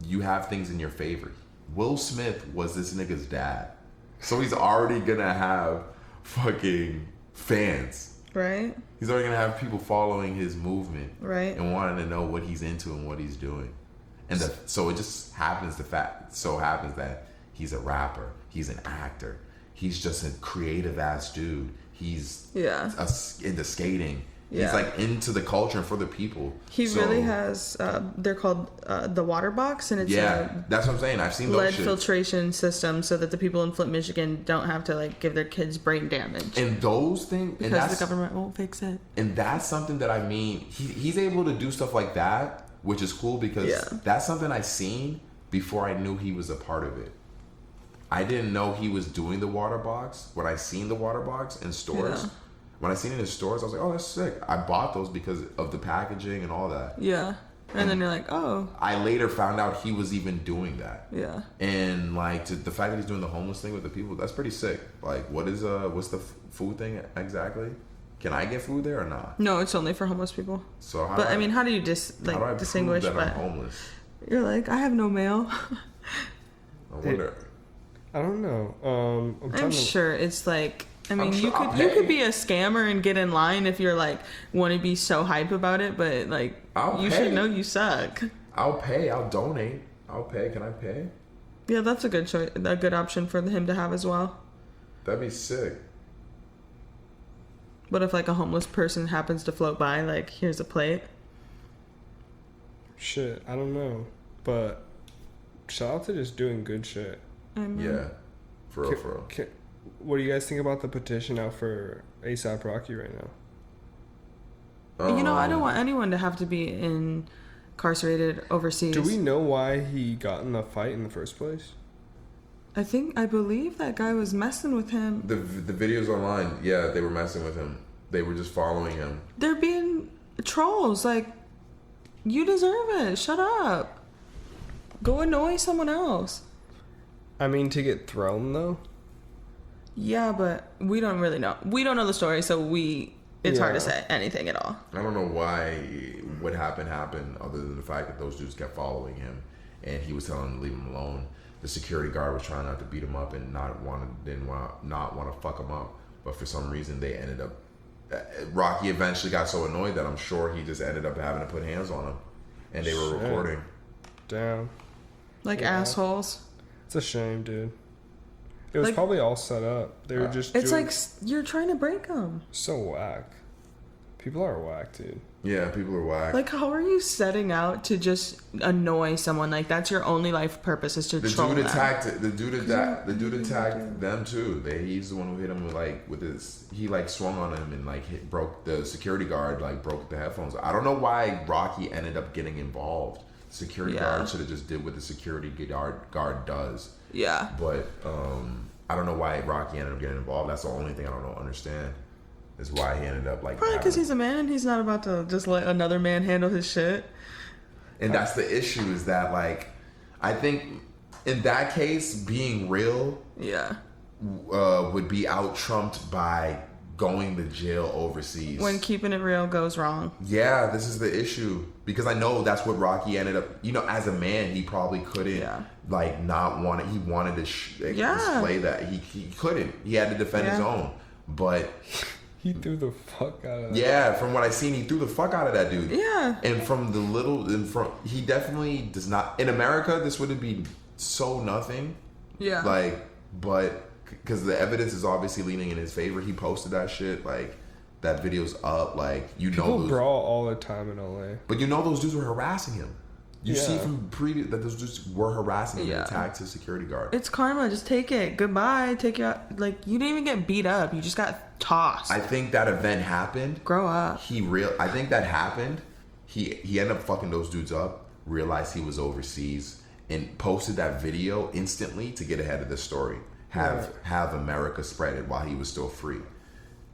you have things in your favor. Will Smith was this nigga's dad. So he's already gonna have fucking fans. Right. He's already gonna have people following his movement. Right. And wanting to know what he's into and what he's doing. And so it just happens that he's a rapper. He's an actor. He's just a creative ass dude. He's into skating. Yeah. He's like into the culture and for the people. He really has. They're called the water box, and it's that's what I'm saying. I've seen those lead shits. filtration system, so that the people in Flint, Michigan, don't have to like give their kids brain damage. And those things, because the government won't fix it. And that's something that I mean. He's able to do stuff like that, which is cool because that's something I seen before I knew he was a part of it. I didn't know he was doing the water box when I seen the water box in stores. Yeah. When I seen it in stores, I was like, oh, that's sick. I bought those because of the packaging and all that. Yeah. And then you're like, oh. I later found out he was even doing that. Yeah. And like the fact that he's doing the homeless thing with the people, that's pretty sick. Like, what's the food thing exactly? Can I get food there or not? No, it's only for homeless people. So how I mean, how do you distinguish that I'm homeless? You're like, I have no mail. I wonder. I don't know. I'm sure it's like, I mean, you could be a scammer and get in line if you're like want to be so hype about it, but like you should know you suck. I'll pay. I'll donate. I'll pay. Can I pay? Yeah, that's a good choice. A good option for him to have as well. That'd be sick. What if like a homeless person happens to float by? Like, here's a plate. Shit, I don't know, but shout out to just doing good shit. Yeah, for real. What do you guys think about the petition out for A$AP Rocky right now? You know, I don't want anyone to have to be incarcerated overseas. Do we know why he got in the fight in the first place? I believe that guy was messing with him. The videos online, yeah, they were messing with him. They were just following him. They're being trolls. Like, you deserve it. Shut up. Go annoy someone else. I mean, to get thrown though? Yeah, but we don't really know. We don't know the story, so it's hard to say anything at all. I don't know why what happened other than the fact that those dudes kept following him and he was telling them to leave him alone. The security guard was trying not to beat him up and not want to fuck him up, but for some reason they ended up Rocky eventually got so annoyed that I'm sure he just ended up having to put hands on him, and they were recording. Damn. Like assholes. It's a shame, dude. It was probably all set up. They were just. It's like you're trying to break them. So whack. People are whack, dude. Yeah, people are whack. Like, how are you setting out to just annoy someone? Like, that's your only life purpose is to troll them. The dude attacked them too. He's the one who hit him with his. He swung on him and broke the security guard. Broke the headphones. I don't know why Rocky ended up getting involved. Security guard should have just did what the security guard does. Yeah. But I don't know why Rocky ended up getting involved. That's the only thing I don't understand. Is why he ended up probably because he's a man and he's not about to just let another man handle his shit. And that's the issue is that I think in that case being real would be out trumped by going to jail overseas. When keeping it real goes wrong. Yeah, this is the issue because I know that's what Rocky ended up. As a man, he probably couldn't not want it. He wanted to display that he couldn't. He had to defend his own, but. He threw the fuck out of that. Yeah, from what I seen, he threw the fuck out of that dude. Yeah. And he definitely does not. In America, this would be so nothing. Yeah. Like, but because the evidence is obviously leaning in his favor, he posted that shit. Like, that video's up. Like, you know, People brawl all the time in LA. but you know those dudes were harassing him. You Yeah. see from previous that those dudes were harassing him Yeah. and attacked his security guard. It's karma. Just take it. Goodbye. Take your like. You didn't even get beat up. You just got tossed. I think that event happened. Grow up. I think that happened. He ended up fucking those dudes up. Realized he was overseas and posted that video instantly to get ahead of the story. Have America spread it while he was still free.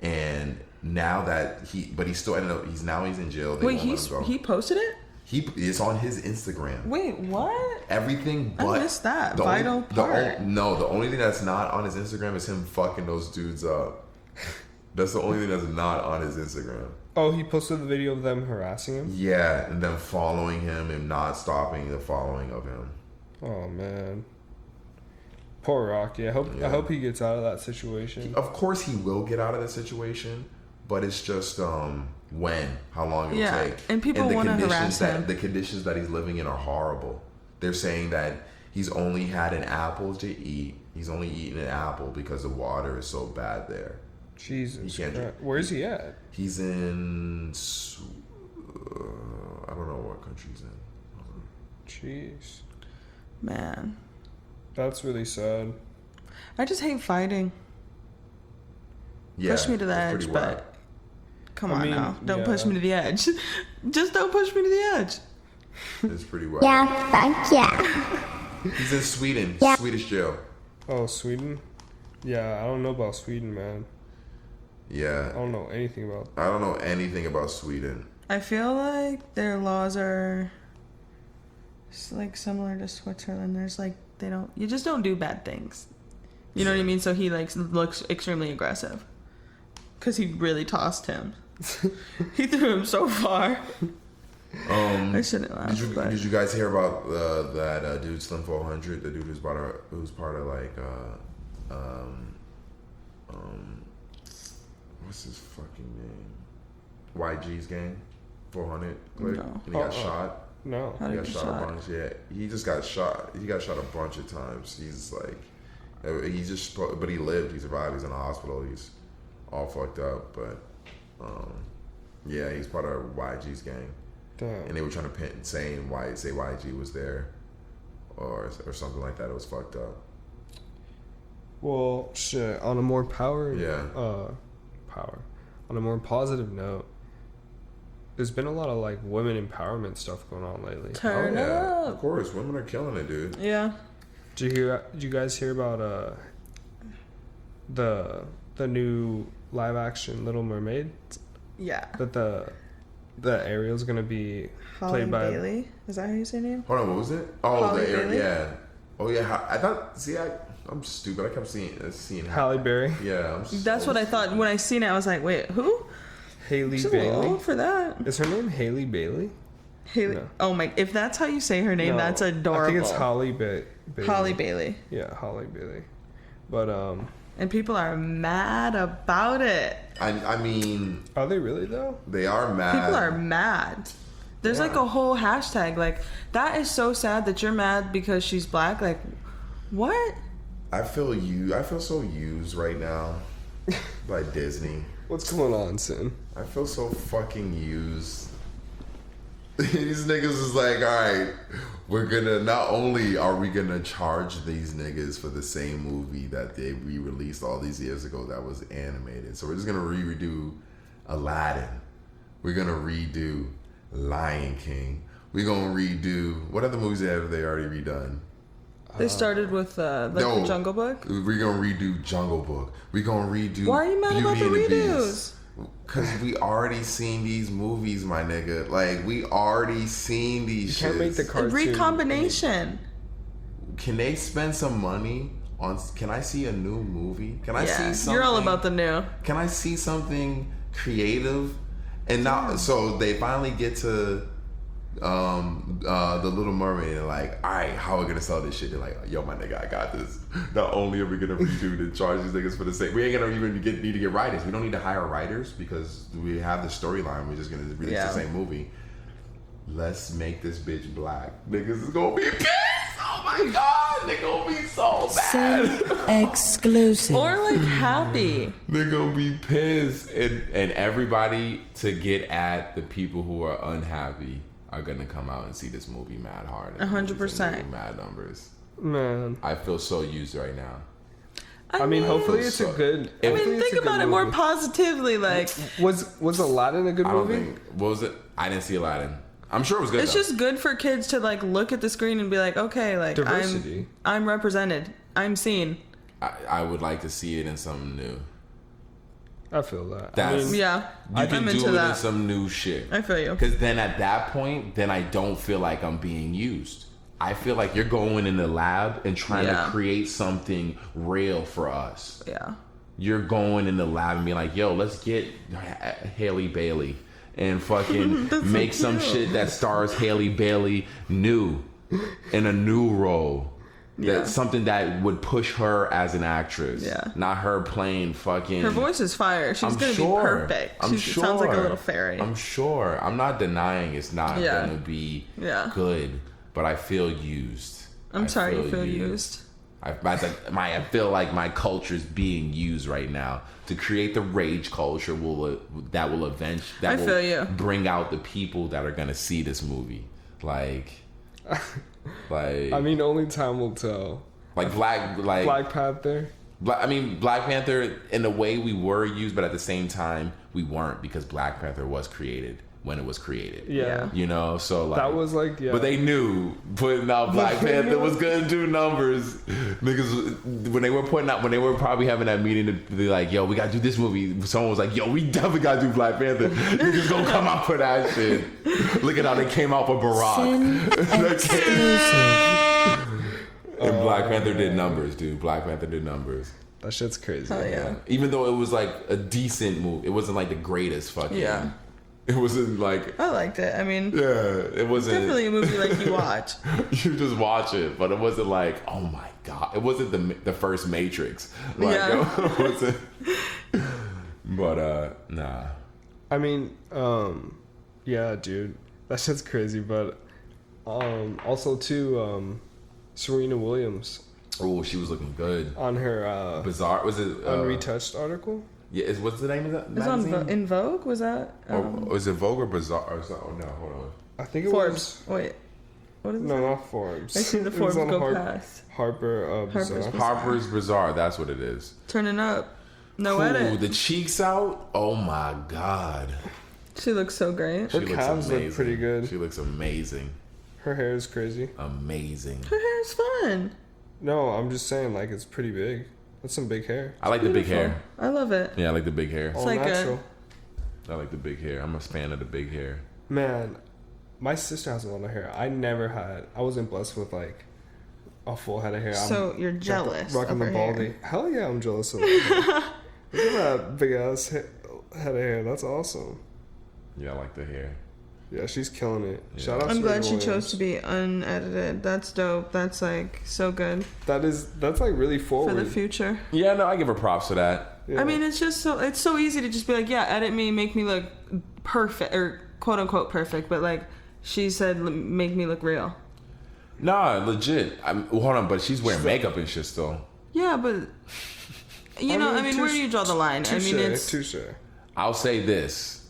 And now that he still ended up. He's in jail. They Wait, won't let him go. he posted it? It's on his Instagram. Wait, what? Everything I but missed that the vital only, part. The only thing that's not on his Instagram is him fucking those dudes up. That's the only thing that's not on his Instagram. Oh, he posted the video of them harassing him? Yeah, and them following him and not stopping the following of him. Oh, man. Poor Rocky. I hope he gets out of that situation. Of course he will get out of the situation, but it's just how long it'll take. And people the wanna conditions harass him. The conditions that he's living in are horrible. They're saying that he's only had an apple to eat. He's only eaten an apple because the water is so bad there. Jesus He can't Christ. Where's he at? He's in I don't know what country he's in. Jeez. Man, That's really sad. I just hate fighting. Yeah, Push me to the that's edge, pretty but whack. come I on mean, now. Don't yeah. push me to the edge. Just don't push me to the edge. It's pretty whack. Yeah, thank you. He's in Sweden, Yeah. Swedish jail. Oh, Sweden? Yeah, I don't know about Sweden, man. I Yeah, don't know anything about. I don't know anything about Sweden. I feel like their laws are like similar to Switzerland. There's like you just don't do bad things. You know what I mean? So he like looks extremely aggressive because he really tossed him. He threw him so far. I shouldn't laugh. Did you guys hear about that dude Slim 400? The dude who's part of like what's his fucking name? YG's gang, 400. Click. No. And he got shot. No. How He did got he shot a shot? bunch. Yeah, he just got shot. He got shot a bunch of times. He's like, but he lived. He survived. He's in the hospital. He's all fucked up. But yeah, he's part of YG's gang. Damn. And they were trying to say YG was there, or something like that. It was fucked up. Well, shit. On a more on a more positive note, there's been a lot of like women empowerment stuff going on lately. Turn yeah, up. of course, women are killing it, dude. Yeah. Did you guys hear about the new live action Little Mermaid? Yeah. That the Ariel's gonna be Holly played by Bailey. Is that how you say her name? Hold on, what was it? Oh, Holly Bailey? yeah. Oh yeah, I thought. See, I'm stupid. I kept seeing Halle Berry, Yeah, That's what I thought when I seen it. I was like, wait, who? Haley She's a little Bailey. old for that. Is her name Haley Bailey? Haley. No. Oh my! If that's how you say her name, No, that's adorable. I think it's Holly Bailey. Holly Bailey. Yeah, Holly Bailey. But And people are mad about it. I mean, are they really though? they are mad. People are mad. There's like a whole hashtag. Like, that is so sad that you're mad because she's black. Like, what? I feel so used right now by Disney. What's going on, Sin? I feel so fucking used. These niggas is like, alright, not only are we gonna charge these niggas for the same movie that they re-released all these years ago that was animated, so we're just gonna redo Aladdin. We're gonna redo Lion King. We're gonna redo, what other movies have they already redone? They started with the Jungle Book. We're gonna redo Jungle Book. We're gonna redo Why are you mad about the redos? Because we already seen these movies, my nigga. Like, we already seen these You can't make the shits. cartoon. Recombination. Can they spend some money on... Can I see a new movie? Can I see something... You're all about the new. Can I see something creative? And now... So, they finally get to... the Little Mermaid, and like, all right, how are we gonna sell this shit? They're like, yo, my nigga, I got this. Not only are we gonna redo to charge these niggas for the same, we ain't gonna even need to get writers. We don't need to hire writers because we have the storyline. We're just gonna release the same movie. Let's make this bitch black. Niggas is gonna be pissed. Oh my god, they're gonna be so bad. Sin exclusive. Or like happy. They're gonna be pissed, and everybody to get at the people who are unhappy are gonna come out and see this movie mad hard. 100%. Mad numbers. Man, I feel so used right now. I mean, hopefully it's a good. I hopefully mean, it's think a good about it more movie. positively. Like, Was Aladdin a good I don't movie? think. What was it? I didn't see Aladdin. I'm sure it was good. it's though. just good for kids to like look at the screen and be like, okay, like Diversity. I'm represented. I'm seen. I would like to see it in something new. I feel that. That's- I mean, Yeah, You can I'm do into it in that. some new shit. I feel you. Because then at that point, then I don't feel like I'm being used. I feel like you're going in the lab and trying Yeah. to create something real for us. Yeah. You're going in the lab and being like, yo, let's get Haley Bailey and fucking That's so make some cute. shit that stars Haley Bailey new in a new role. Yeah. That's something that would push her as an actress. Yeah. Not her playing fucking. Her voice is fire. She's I'm gonna sure. be perfect. I'm She sure. sounds like a little fairy. I'm sure. I'm not denying it's not Yeah. gonna be Yeah. good, but I feel used. I'm I sorry you feel used. I feel like my culture is being used right now to create the rage culture that will I feel you. bring out the people that are gonna see this movie. Like I mean, only time will tell. Black Panther. Black Panther in a way we were used, but at the same time we weren't, because Black Panther was created when it was created. Yeah. You know, so like That was like, yeah. But they knew putting out Black They Panther knew. was gonna do numbers. Niggas, when they were probably having that meeting to be like, yo, we gotta do this movie. Someone was like, yo, we definitely gotta do Black Panther. Niggas gonna come out for that shit. Look at how they came out for Barack. Sin exclusive. And Black Panther did numbers, dude. Black Panther did numbers. That shit's crazy. Hell yeah. Even though it was like a decent movie, it wasn't like the greatest fucking. Yeah. It wasn't like. I liked it. I mean, Yeah, it wasn't. definitely a movie like you watch. You just watch it, but it wasn't like, oh my god, it wasn't the first Matrix. Like, Yeah. it wasn't. But nah. I mean, yeah, dude, that shit's crazy. But also too, Serena Williams Oh, she was looking good. on her Bizarre. Was it Unretouched article. Yeah. What's the name of that It's on magazine? In Vogue. Was that Or was it Vogue or Bizarre? Or oh no, hold on. I think it Forbes? Wait, what is was. it? No, not Forbes. I see the It was Forbes on go past. Harper. Harper's Bazaar. Harper's Bizarre. That's what it is. Turning up. No Ooh, edit. the cheeks out. Oh my god. She looks so great. She Her looks calves look amazing. pretty good. She looks amazing. Her hair is crazy. Amazing. Her hair's fun. No, I'm just saying, like, it's pretty big. That's some big hair. I like the big Beautiful. hair. I love it. Yeah, I like the big hair. All like a- natural. I like the big hair. I'm a fan of the big hair. Man, my sister has a lot of hair. I never had. I wasn't blessed with like a full head of hair. So you're jealous Rocking of the her baldy. hair. Hell yeah, I'm jealous of that. Look at that big ass head of hair. That's awesome. Yeah, I like the hair. Yeah, she's killing it. Yeah. Shout out. I'm Serena glad she Williams. chose to be unedited. That's dope. That's like so good That's like really forward. for the future. Yeah, no, I give her props for that. Yeah. I mean, it's so easy to just be like, yeah, edit me, make me look perfect or quote unquote perfect, but like she said, make me look real. Nah, legit. Hold on, but she's wearing makeup and shit still. Yeah, but you know, I mean, where do you draw the line? I mean, it's touche. I'll say this.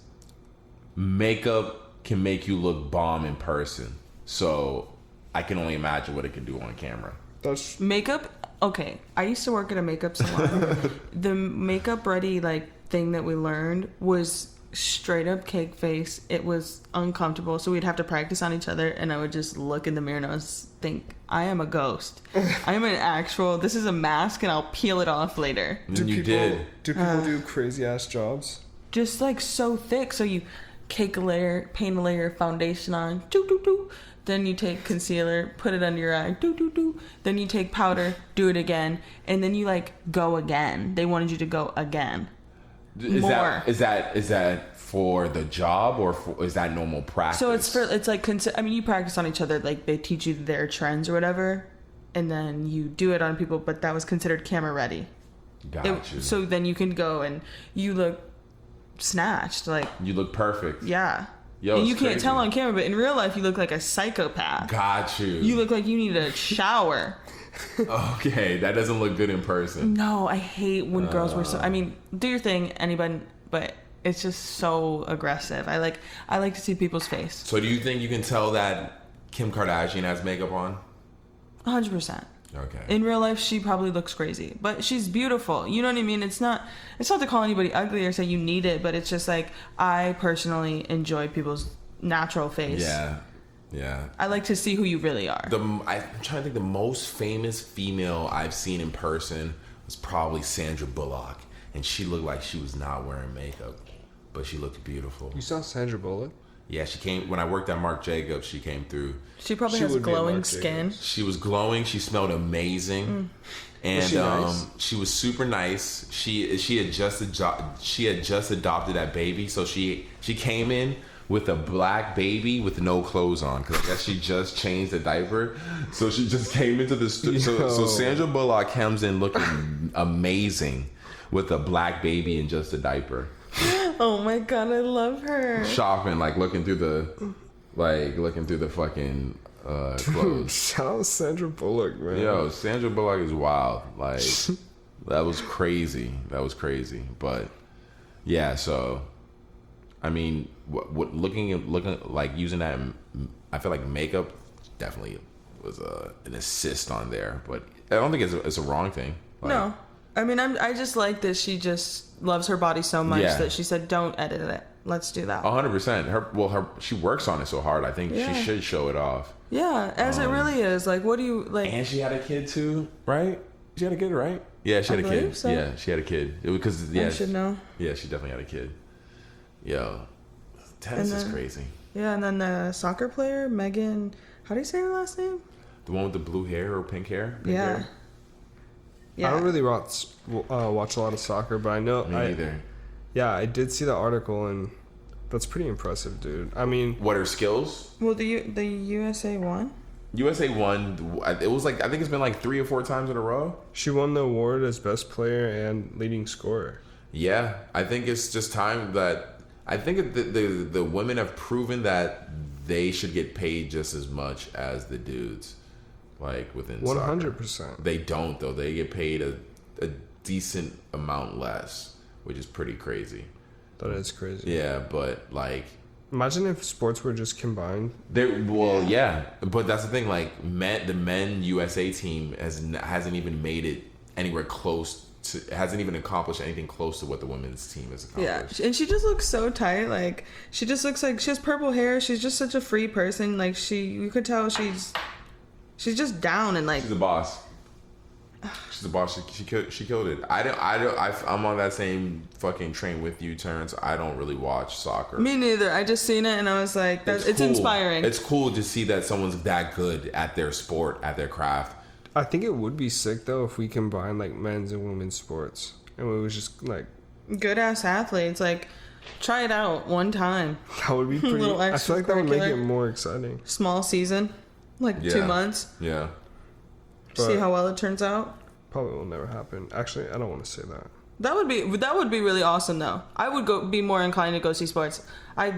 Makeup can make you look bomb in person. So I can only imagine what it can do on camera. That's makeup. Okay, I used to work at a makeup salon. The makeup ready like thing that we learned was straight up cake face. It was uncomfortable, so we'd have to practice on each other, and I would just look in the mirror and I was think, I am a ghost. I am an actual. This is a mask, and I'll peel it off later. And do you people did. do people do crazy ass jobs? Just like so thick, so you cake a layer, paint a layer of foundation on, doo doo doo. Then you take concealer, put it under your eye, doo doo doo. Then you take powder, do it again, and then you like go again. They wanted you to go again. Is More. that for the job, or is that normal practice? So it's like I mean, you practice on each other, like they teach you their trends or whatever, and then you do it on people. But that was considered camera ready. Got you. So then you can go and you look snatched, like You look perfect. yeah. Yo, and it's you can't crazy. tell on camera, but in real life, you look like a psychopath. Got you. You look like you need a shower. Okay, that doesn't look good in person. No, I hate when girls wear so. I mean, do your thing, anybody, but it's just so aggressive. I like to see people's face. So do you think you can tell that Kim Kardashian has makeup on? 100%. Okay. In real life, she probably looks crazy, but she's beautiful. You know what I mean? It's not to call anybody ugly or say you need it, but it's just like I personally enjoy people's natural face. Yeah. I like to see who you really are. I'm trying to think. The most famous female I've seen in person was probably Sandra Bullock, and she looked like she was not wearing makeup, but she looked beautiful. You saw Sandra Bullock? Yeah, she came when I worked at Marc Jacobs. She came through. She probably She has would be a glowing Marc skin. Jacobs. She was glowing. She smelled amazing, and Was she nice? she was super nice. She had just adopted that baby, so she came in with a black baby with no clothes on because I guess she just changed the diaper. So she just came into the studio. So Sandra Bullock comes in looking amazing with a black baby and just a diaper. Oh my god, I love her. Shopping, looking through the fucking clothes. Shout out Sandra Bullock, man. Yo, Sandra Bullock is wild. That was crazy. But yeah, so I mean, what looking like using that, I feel like makeup definitely was an assist on there, but I don't think it's a wrong thing. No, I mean I just like that she just loves her body so much Yeah. that she said, "Don't edit it. Let's do that." 100%. She works on it so hard. I think Yeah. she should show it off. Yeah, as it really is. Like, what do you like? And she had a kid too, right? She had a kid, right? Yeah, she had I a kid. believe so. Yeah, she had a kid. It was because I should know. Yeah, she definitely had a kid. Yo, tennis is then- crazy. Yeah, and then the soccer player Megan. How do you say her last name? The one with the blue hair or pink hair? Pink Yeah. hair? Yeah. I don't really watch a lot of soccer, but I know. Me neither. Yeah, I did see the article, and that's pretty impressive, dude. I mean, What are skills? Well, the USA won. USA won. It was I think it's been 3 or 4 times in a row. she won the award as best player and leading scorer. Yeah, I think it's just time that I think the women have proven that they should get paid just as much as the dudes, within 100%. They don't though. They get paid a decent amount less, which is pretty crazy. That is crazy. Yeah, but Imagine if sports were just combined. yeah, but that's the thing. The men USA team hasn't even made it anywhere close to. Hasn't even accomplished anything close to what the women's team has accomplished. Yeah, and she just looks so tight. She just looks like she has purple hair. She's just such a free person. You could tell she's just down and She's the boss. She's the boss. She killed it. I'm on that same fucking train with you, Terrence. I don't really watch soccer. Me neither. I just seen it and I was like, it's cool. inspiring. It's cool to see that someone's that good at their sport, at their craft. I think it would be sick though if we combined men's and women's sports, and it was just Good ass athletes. Try it out one time. that would be pretty. Little I feel like that would make it extracurricular. more exciting. Small season, 2 months. Yeah. See But- how well it turns out. Probably will never happen. Actually, I don't want to say that. That would be really awesome though. I would be more inclined to go see sports. I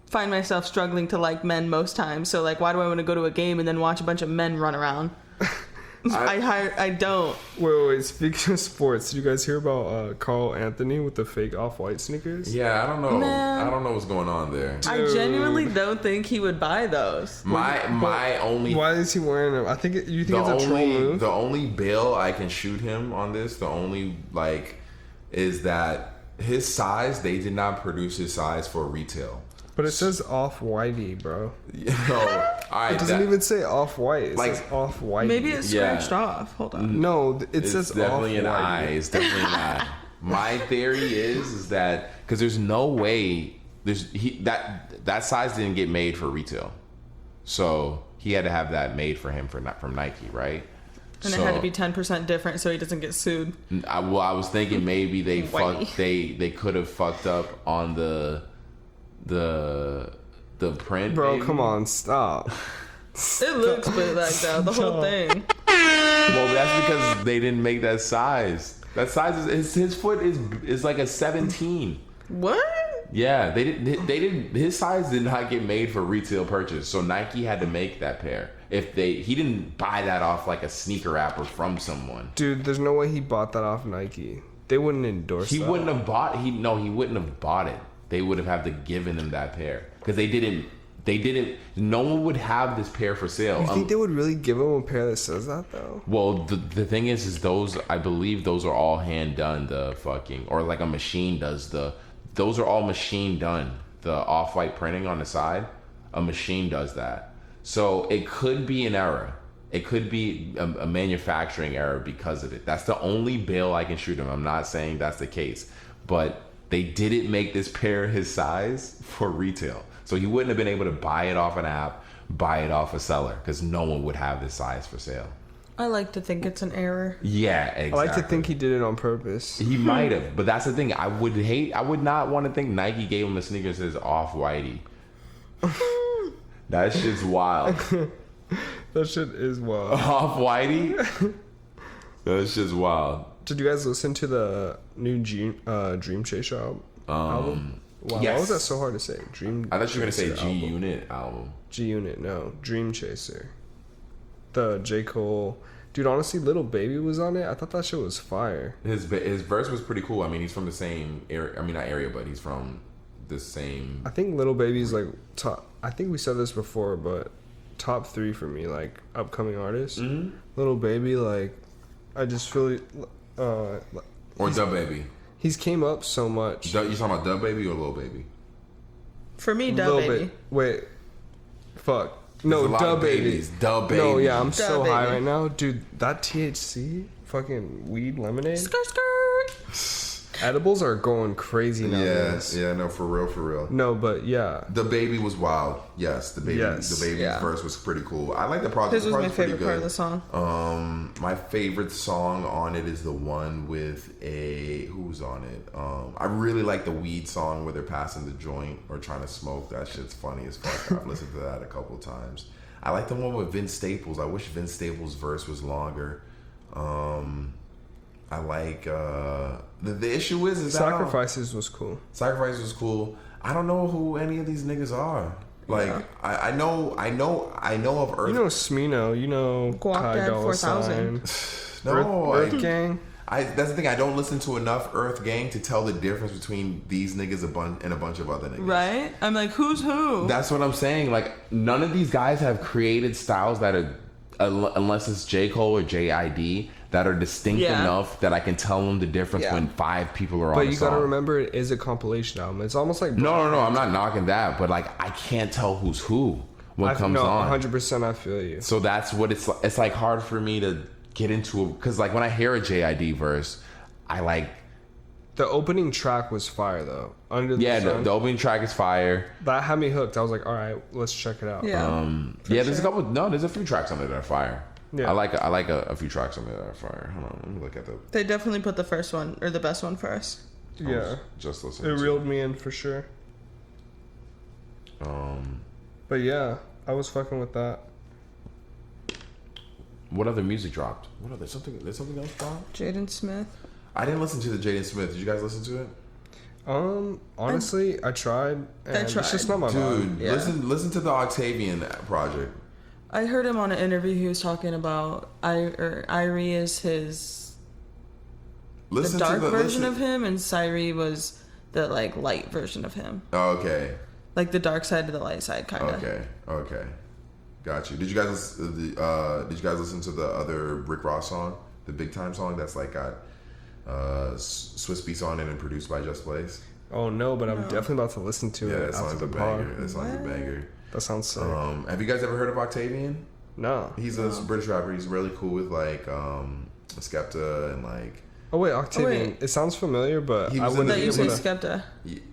find myself struggling to like men most times. So why do I want to go to a game and then watch a bunch of men run around? I don't. Wait. Speaking of sports, did you guys hear about Karl Antony with the fake off-white sneakers? Yeah, I don't know. Man. I don't know what's going on there. I genuinely don't think he would buy those. My only Why is he wearing them? You think it's a troll move? the only bail I can shoot him on this, the only is that his size, they did not produce his size for retail. But it says off-whitey, bro. All right, It doesn't even say off-white. It says off-whitey. Maybe it's Yeah. scratched off. Hold on. No, it It's says definitely an eye. off-whitey. It's definitely an eye. My theory is that because there's no way that size didn't get made for retail, so he had to have that made for him from Nike, right? And it had to be 10% different so he doesn't get sued. I was thinking maybe they Whitey. they could have fucked up on the print. Bro, maybe. come on, stop. It looks bootleg though, the whole thing. Well, that's because they didn't make that size. That size is his foot is like a 17. What? Yeah, they didn't. His size did not get made for retail purchase, so Nike had to make that pair. He didn't buy that off like a sneaker rapper from someone. Dude, there's no way he bought that off Nike. They wouldn't endorse that. He wouldn't have bought. He wouldn't have bought it. They would have had to given him that pair because they didn't. No one would have this pair for sale. You think they would really give him a pair that says that though? Well, the thing is those. I believe those are all hand done. Or like a machine does Those are all machine done. The off-white printing on the side, a machine does that. So it could be an error. It could be a manufacturing error because of it. That's the only bail I can shoot him. I'm not saying that's the case. But they didn't make this pair his size for retail. So he wouldn't have been able to buy it off an app, buy it off a seller, because no one would have this size for sale. I like to think it's an error. Yeah, exactly. I like to think he did it on purpose. He might have, but that's the thing. I would not want to think Nike gave him a sneaker that says off Whitey. That shit's wild. That shit is wild. Off Whitey? That shit's wild. Did you guys listen to the new Dream Chaser album? Wow, yes. why was that so hard to say? I thought you were going to say G-Unit album. G-Unit, no. Dream Chaser. The J. Cole. Dude, honestly, Little Baby was on it. I thought that shit was fire. His verse was pretty cool. I mean, he's from the same area. I mean, not area, but he's from the same... I think Little Baby's like top... I think we said this before, but top 3 for me, like, upcoming artists. Mm-hmm. Little Baby, like, I just feel... or Dub Baby. He's came up so much. You talking about Dub Baby or Lil Baby? For me, Dub Baby. Wait. Fuck. No, Dub Baby. Dub Baby. No, yeah, I'm Dub so Baby. high right now. Dude, that THC fucking weed lemonade. Skirt, skirt. Edibles are going crazy nowadays. Yeah, no, for real. No, but yeah. The Baby was wild. Yes, the Baby's verse was pretty cool. I like the project. This was my favorite part of the song. My favorite song on it is the one with who's on it? I really like the weed song where they're passing the joint or trying to smoke. That shit's funny as fuck. I've listened to that a couple of times. I like the one with Vince Staples. I wish Vince Staples' verse was longer. I like the issue is Sacrifices was cool. Sacrifices was cool. I don't know who any of these niggas are. Like I know of Earth. You know Smino. You know Guac Ty Dad Dolla 4000. $ign. No, Earth Gang. That's the thing. I don't listen to enough Earth Gang to tell the difference between these niggas and a bunch of other niggas. Right? I'm like, who's who? That's what I'm saying. Like, none of these guys have created styles that are, unless it's J. Cole or JID, that are distinct enough that I can tell them the difference when 5 people are on But a you song. gotta remember, it is a compilation album. It's almost like No, I'm not knocking that, but like, I can't tell who's who when comes on. 100% I feel you. So that's what it's like hard for me to get into, because like when I hear a JID verse, I like... The opening track was fire though. Under the Sun. The opening track is fire. That had me hooked. I was like, all right, let's check it out. Yeah. There's there's a few tracks on there that are fire. Yeah. I like a few tracks on there that are fire. Hold on, let me look at the... They definitely put the first one, or the best one for us. Yeah. Just listen. It reeled me in for sure. But yeah, I was fucking with that. What other music dropped? There's something else dropped? Jaden Smith. I didn't listen to the Jaden Smith. Did you guys listen to it? Honestly, I tried. And it's just not my vibe. Dude, listen to the Octavian project. I heard him on an interview. He was talking about Irie is the dark version of him, and Syrie was the like light version of him. Oh, okay. Like the dark side to the light side, kind of. Okay. Got you. Did you guys listen to the other Rick Ross song, the Big Time song? That's like got Swiss Beats on it and produced by Just Blaze. Oh no, but I'm definitely about to listen to it. That song's a banger. That song's a banger. That sounds sick. Have you guys ever heard of Octavian? No. He's a British rapper. He's really cool with like Skepta and like. Oh wait, Octavian. It sounds familiar, but He I was wouldn't. That you say be able to- Skepta.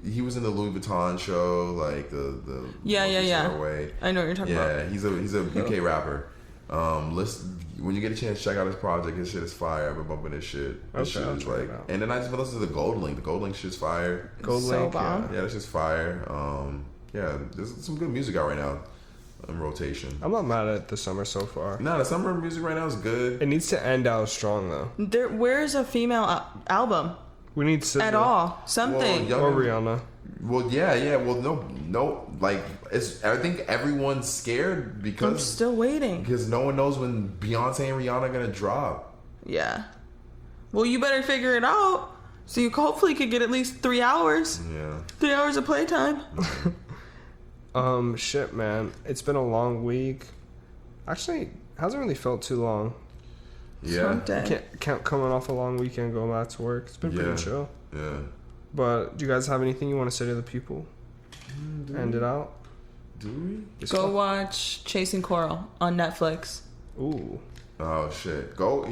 He was in the Louis Vuitton show, like the Yeah. Way. I know what you're talking about. Yeah, he's a UK rapper. Listen, when you get a chance, check out his project. His shit is fire. I've been bumping this shit. This shit is like, and then I just listened to the Gold Link. The Gold Link shit's fire. Gold So Link, bomb. Yeah, that's just fire. Yeah, there's some good music out right now in rotation. I'm not mad at the summer so far. No, the summer music right now is good. It needs to end out strong though. Where's a female album? We need SZA. at all. Something. Well, Or Rihanna. Well, yeah. Well, no. Like, I think everyone's scared I'm because still waiting. no one knows when Beyonce and Rihanna are gonna drop. Yeah. Well, you better figure it out. So you hopefully could get at least 3 hours. Yeah. 3 hours of playtime. Shit, man. It's been a long week. Actually, hasn't really felt too long. Yeah. Hump day. Can't coming off a long weekend, going back to work. It's been pretty chill. Yeah. But do you guys have anything you want to say to the people? End it out. Do we? Just Go watch Chasing Coral on Netflix. Ooh. Oh shit! Go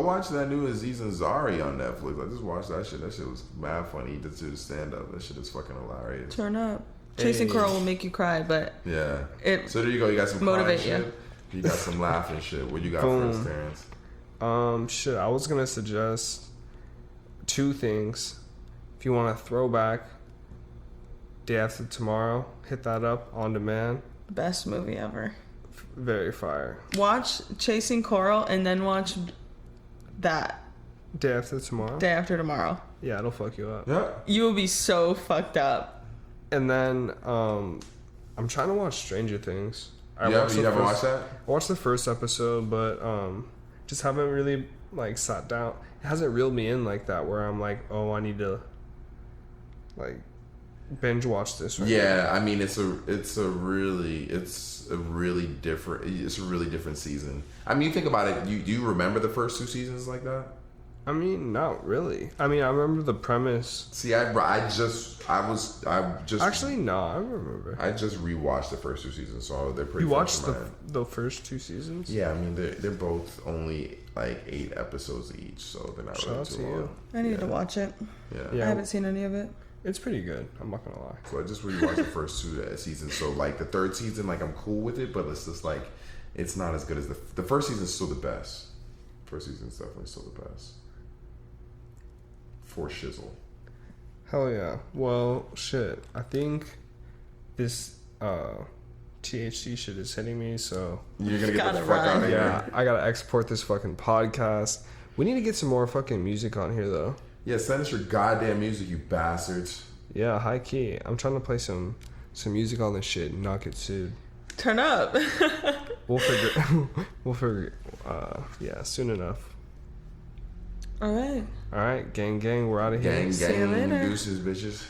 watch that new Aziz Ansari on Netflix. I just watched that shit. That shit was mad funny. He did do stand up. That shit is fucking hilarious. Turn up. Chasing Hey. Coral will make you cry, but Yeah. it So there you go. You got some motivate crying you. shit. You got some laughing shit. What you got Boom. first, Terrence? Shit. I was gonna suggest 2 things. If you want a throwback, Day After Tomorrow, hit that up on demand. best movie ever. Very fire. Watch Chasing Coral and then watch that Day After Tomorrow. Day After Tomorrow. Yeah, it'll fuck you up. Yeah. You will be so fucked up. And then I'm trying to watch Stranger Things. You never watched that? I watched the first episode, but just haven't really like sat down. It hasn't reeled me in like that where I'm like, oh, I need to like binge watch this. Right Yeah, I mean it's a really different season. I mean, you think about it. Do you remember the first 2 seasons like that? I mean, not really. I mean, I remember the premise. See, I just Actually, no, I remember. I just rewatched the first 2 seasons, so they're pretty. You watched fresh in my head. the first 2 seasons? Yeah, I mean they're both only like 8 episodes each, so they're not Shout really out too to long. you. I need to watch it. Yeah. Yeah. I haven't seen any of it. It's pretty good. I'm not gonna lie. So I just rewatched the first 2 seasons. So like the 3rd season, like I'm cool with it, but it's just like it's not as good as the first season is still the best. First season's definitely still the best. For shizzle. Hell yeah. Well, shit. I think this THC shit is hitting me, so You're gonna get the Gotta fuck run. out of yeah, here. I gotta export this fucking podcast. We need to get some more fucking music on here, though. Yeah, send us your goddamn music, you bastards. Yeah, high key. I'm trying to play some music on this shit and not get sued. Turn up. We'll figure. Yeah, soon enough. All right. All right, gang, we're out of here. Gang, See you later. deuces, bitches.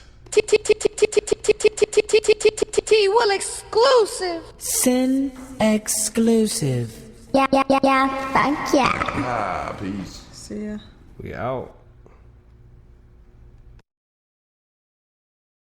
T-Will exclusive. Sin exclusive. Yeah, thank ya. Peace. See ya. We out.